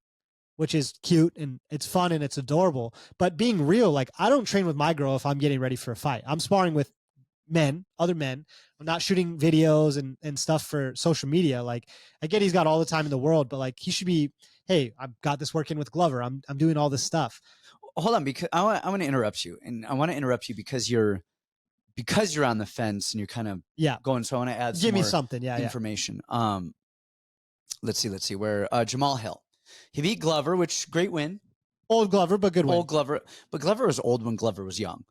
which is cute and it's fun and it's adorable. But being real, like I don't train with my girl if I'm getting ready for a fight. I'm sparring with other men. I'm not shooting videos and stuff for social media. Like I get he's got all the time in the world, but like he should be, hey, I've got this working with Glover. I'm doing all this stuff. Hold on, because I want to interrupt you. And I want to interrupt you because you're on the fence and you're kind of going. So I want to add give me something. Information. Let's see where Jamahal Hill. He beat Glover, which great win. Old Glover, but good win. Old Glover, but Glover was old when Glover was young.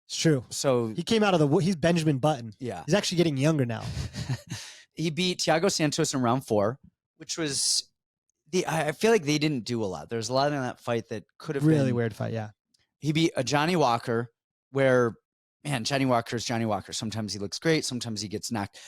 It's true. So he came out of he's Benjamin Button. Yeah. He's actually getting younger now. He beat Thiago Santos in round 4, which was I feel like they didn't do a lot. There's a lot in that fight that could have really been weird fight. Yeah. He beat a Johnny Walker where, man, Johnny Walker is Johnny Walker. Sometimes he looks great. Sometimes he gets knocked.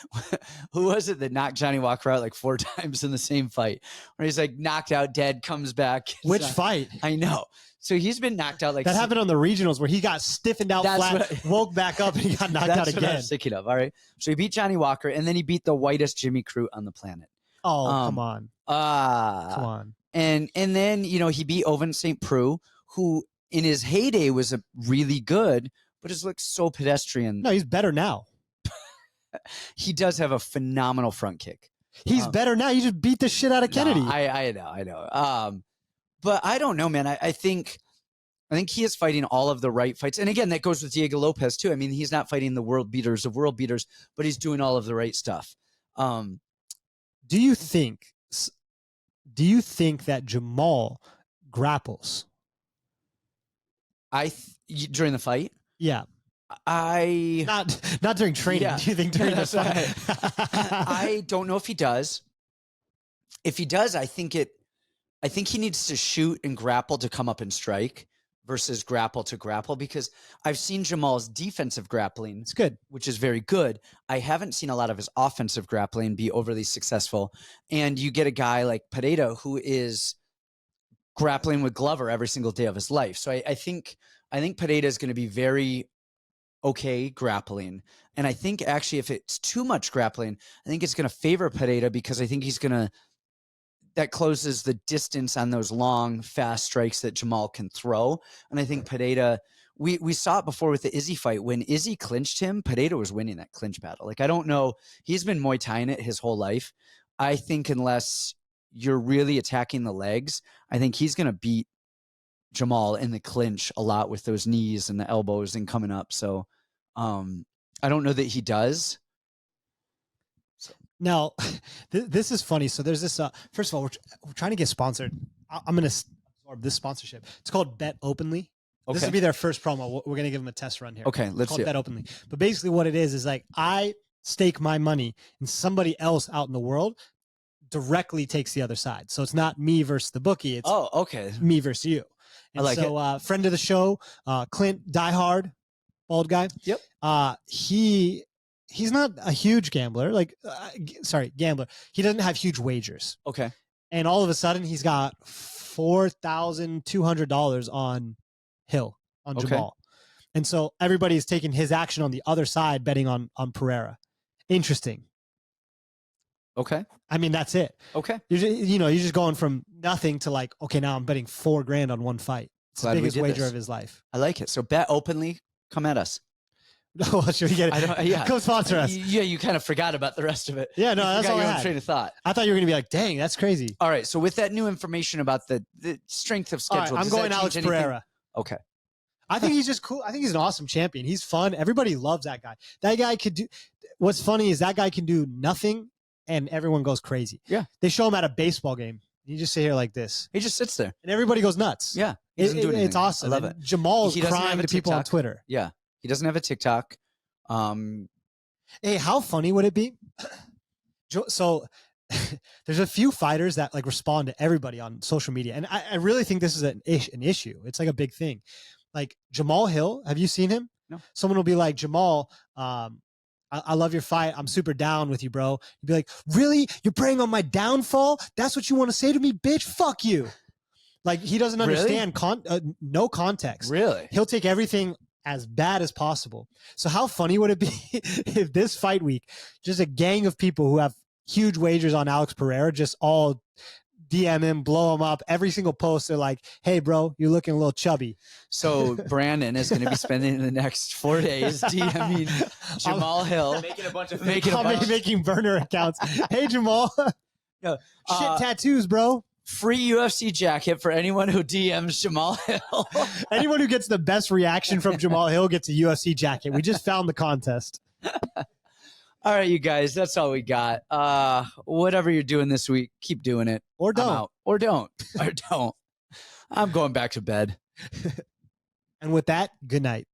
Who was it that knocked Johnny Walker out like 4 times in the same fight? Where he's like knocked out, dead, comes back. Which fight? I know. So he's been knocked out like that happened on the regionals where he got stiffened out flat, woke back up, and he got knocked out again. That's what I was thinking of. All right. So he beat Johnny Walker, and then he beat the whitest Jimmy Crute on the planet. Oh, come on. Come on. And then, he beat Owen St. Preux, who in his heyday was a really good, but just looks so pedestrian. No, he's better now. He does have a phenomenal front kick. He's better now. You just beat the shit out of Kennedy. No, I know. But I don't know, man. I think he is fighting all of the right fights. And again, that goes with Diego Lopes too. I mean, he's not fighting the world beaters of world beaters, but he's doing all of the right stuff. Do you think that Jamahal grapples? During the fight? Yeah. Not during training. Yeah. Do you think during the fight? I don't know if he does. If he does, I think he needs to shoot and grapple to come up and strike versus grapple to grapple, because I've seen Jamahal's defensive grappling. It's good. Which is very good. I haven't seen a lot of his offensive grappling be overly successful. And you get a guy like Pereira who is grappling with Glover every single day of his life. So I think Pereira is going to be very okay grappling. And I think actually if it's too much grappling, I think it's going to favor Pereira because I think that closes the distance on those long, fast strikes that Jamahal can throw. And I think Pereira, we saw it before with the Izzy fight. When Izzy clinched him, Pereira was winning that clinch battle. Like, I don't know. He's been Muay Thai-ing it his whole life. I think unless you're really attacking the legs, I think he's going to beat Jamahal in the clinch a lot with those knees and the elbows and coming up. So I don't know that he does. Now, this is funny. So there's this, first of all, we're trying to get sponsored. I'm going to absorb this sponsorship. It's called Bet Openly. Okay. This will be their first promo. We're going to give them a test run here. Okay, let's do Bet it. Openly. But basically what it is like I stake my money and somebody else out in the world directly takes the other side. So it's not me versus the bookie. It's okay. me versus you. And I like it. Friend of the show, Clint Diehard, bald guy. Yep. He's not a huge gambler. Gambler. He doesn't have huge wagers. Okay. And all of a sudden, he's got $4,200 on Hill, on Jamahal. And so everybody's taking his action on the other side, betting on Pereira. Interesting. Okay. I mean, that's it. Okay. You're just going from nothing to like, okay, now I'm betting $4,000 on one fight. It's Glad the biggest we did wager this. of his life. I like it. So Bet Openly, come at us. Oh, should we get it? Yeah. Come sponsor us. Yeah, you kind of forgot about the rest of it. Yeah, no, that's all I your own had. train of thought. I thought you were going to be like, dang, that's crazy. All right. So with that new information about the strength of All schedule, right, I'm does that going change Alex anything? Pereira. Okay. I think he's just cool. I think he's an awesome champion. He's fun. Everybody loves that guy. That guy could do. What's funny is that guy can do nothing, and everyone goes crazy. Yeah. They show him at a baseball game. You just sit here like this, He just sits there. and everybody goes nuts. Yeah. He doesn't do anything. It's awesome. I love And it. Jamal's He doesn't crying have a to people on TikTok. Twitter. Yeah. He doesn't have a TikTok. Hey, how funny would it be? So there's a few fighters that like respond to everybody on social media. And I really think this is an issue. It's like a big thing. Like Jamahal Hill, have you seen him? No. Someone will be like, Jamahal, I love your fight. I'm super down with you, bro. You'd be like, really? You're preying on my downfall? That's what you want to say to me, bitch? Fuck you. Like he doesn't Really? understand no context. Really? He'll take everything as bad as possible. So how funny would it be if this fight week, just a gang of people who have huge wagers on Alex Pereira just all DM him, blow him up. Every single post, they're like, hey, bro, you're looking a little chubby. So Brandon is going to be spending the next 4 days DMing Jamahal Hill. Making a bunch of Making burner accounts. Hey, Jamahal. No, Shit tattoos, bro. free UFC jacket for anyone who DMs Jamahal Hill. Anyone who gets the best reaction from Jamahal Hill gets a UFC jacket. We just found the contest. All right, you guys, that's all we got. Whatever you're doing this week, keep doing it. Or I'm don't. out. Or don't. Or don't. I'm going back to bed. And with that, good night.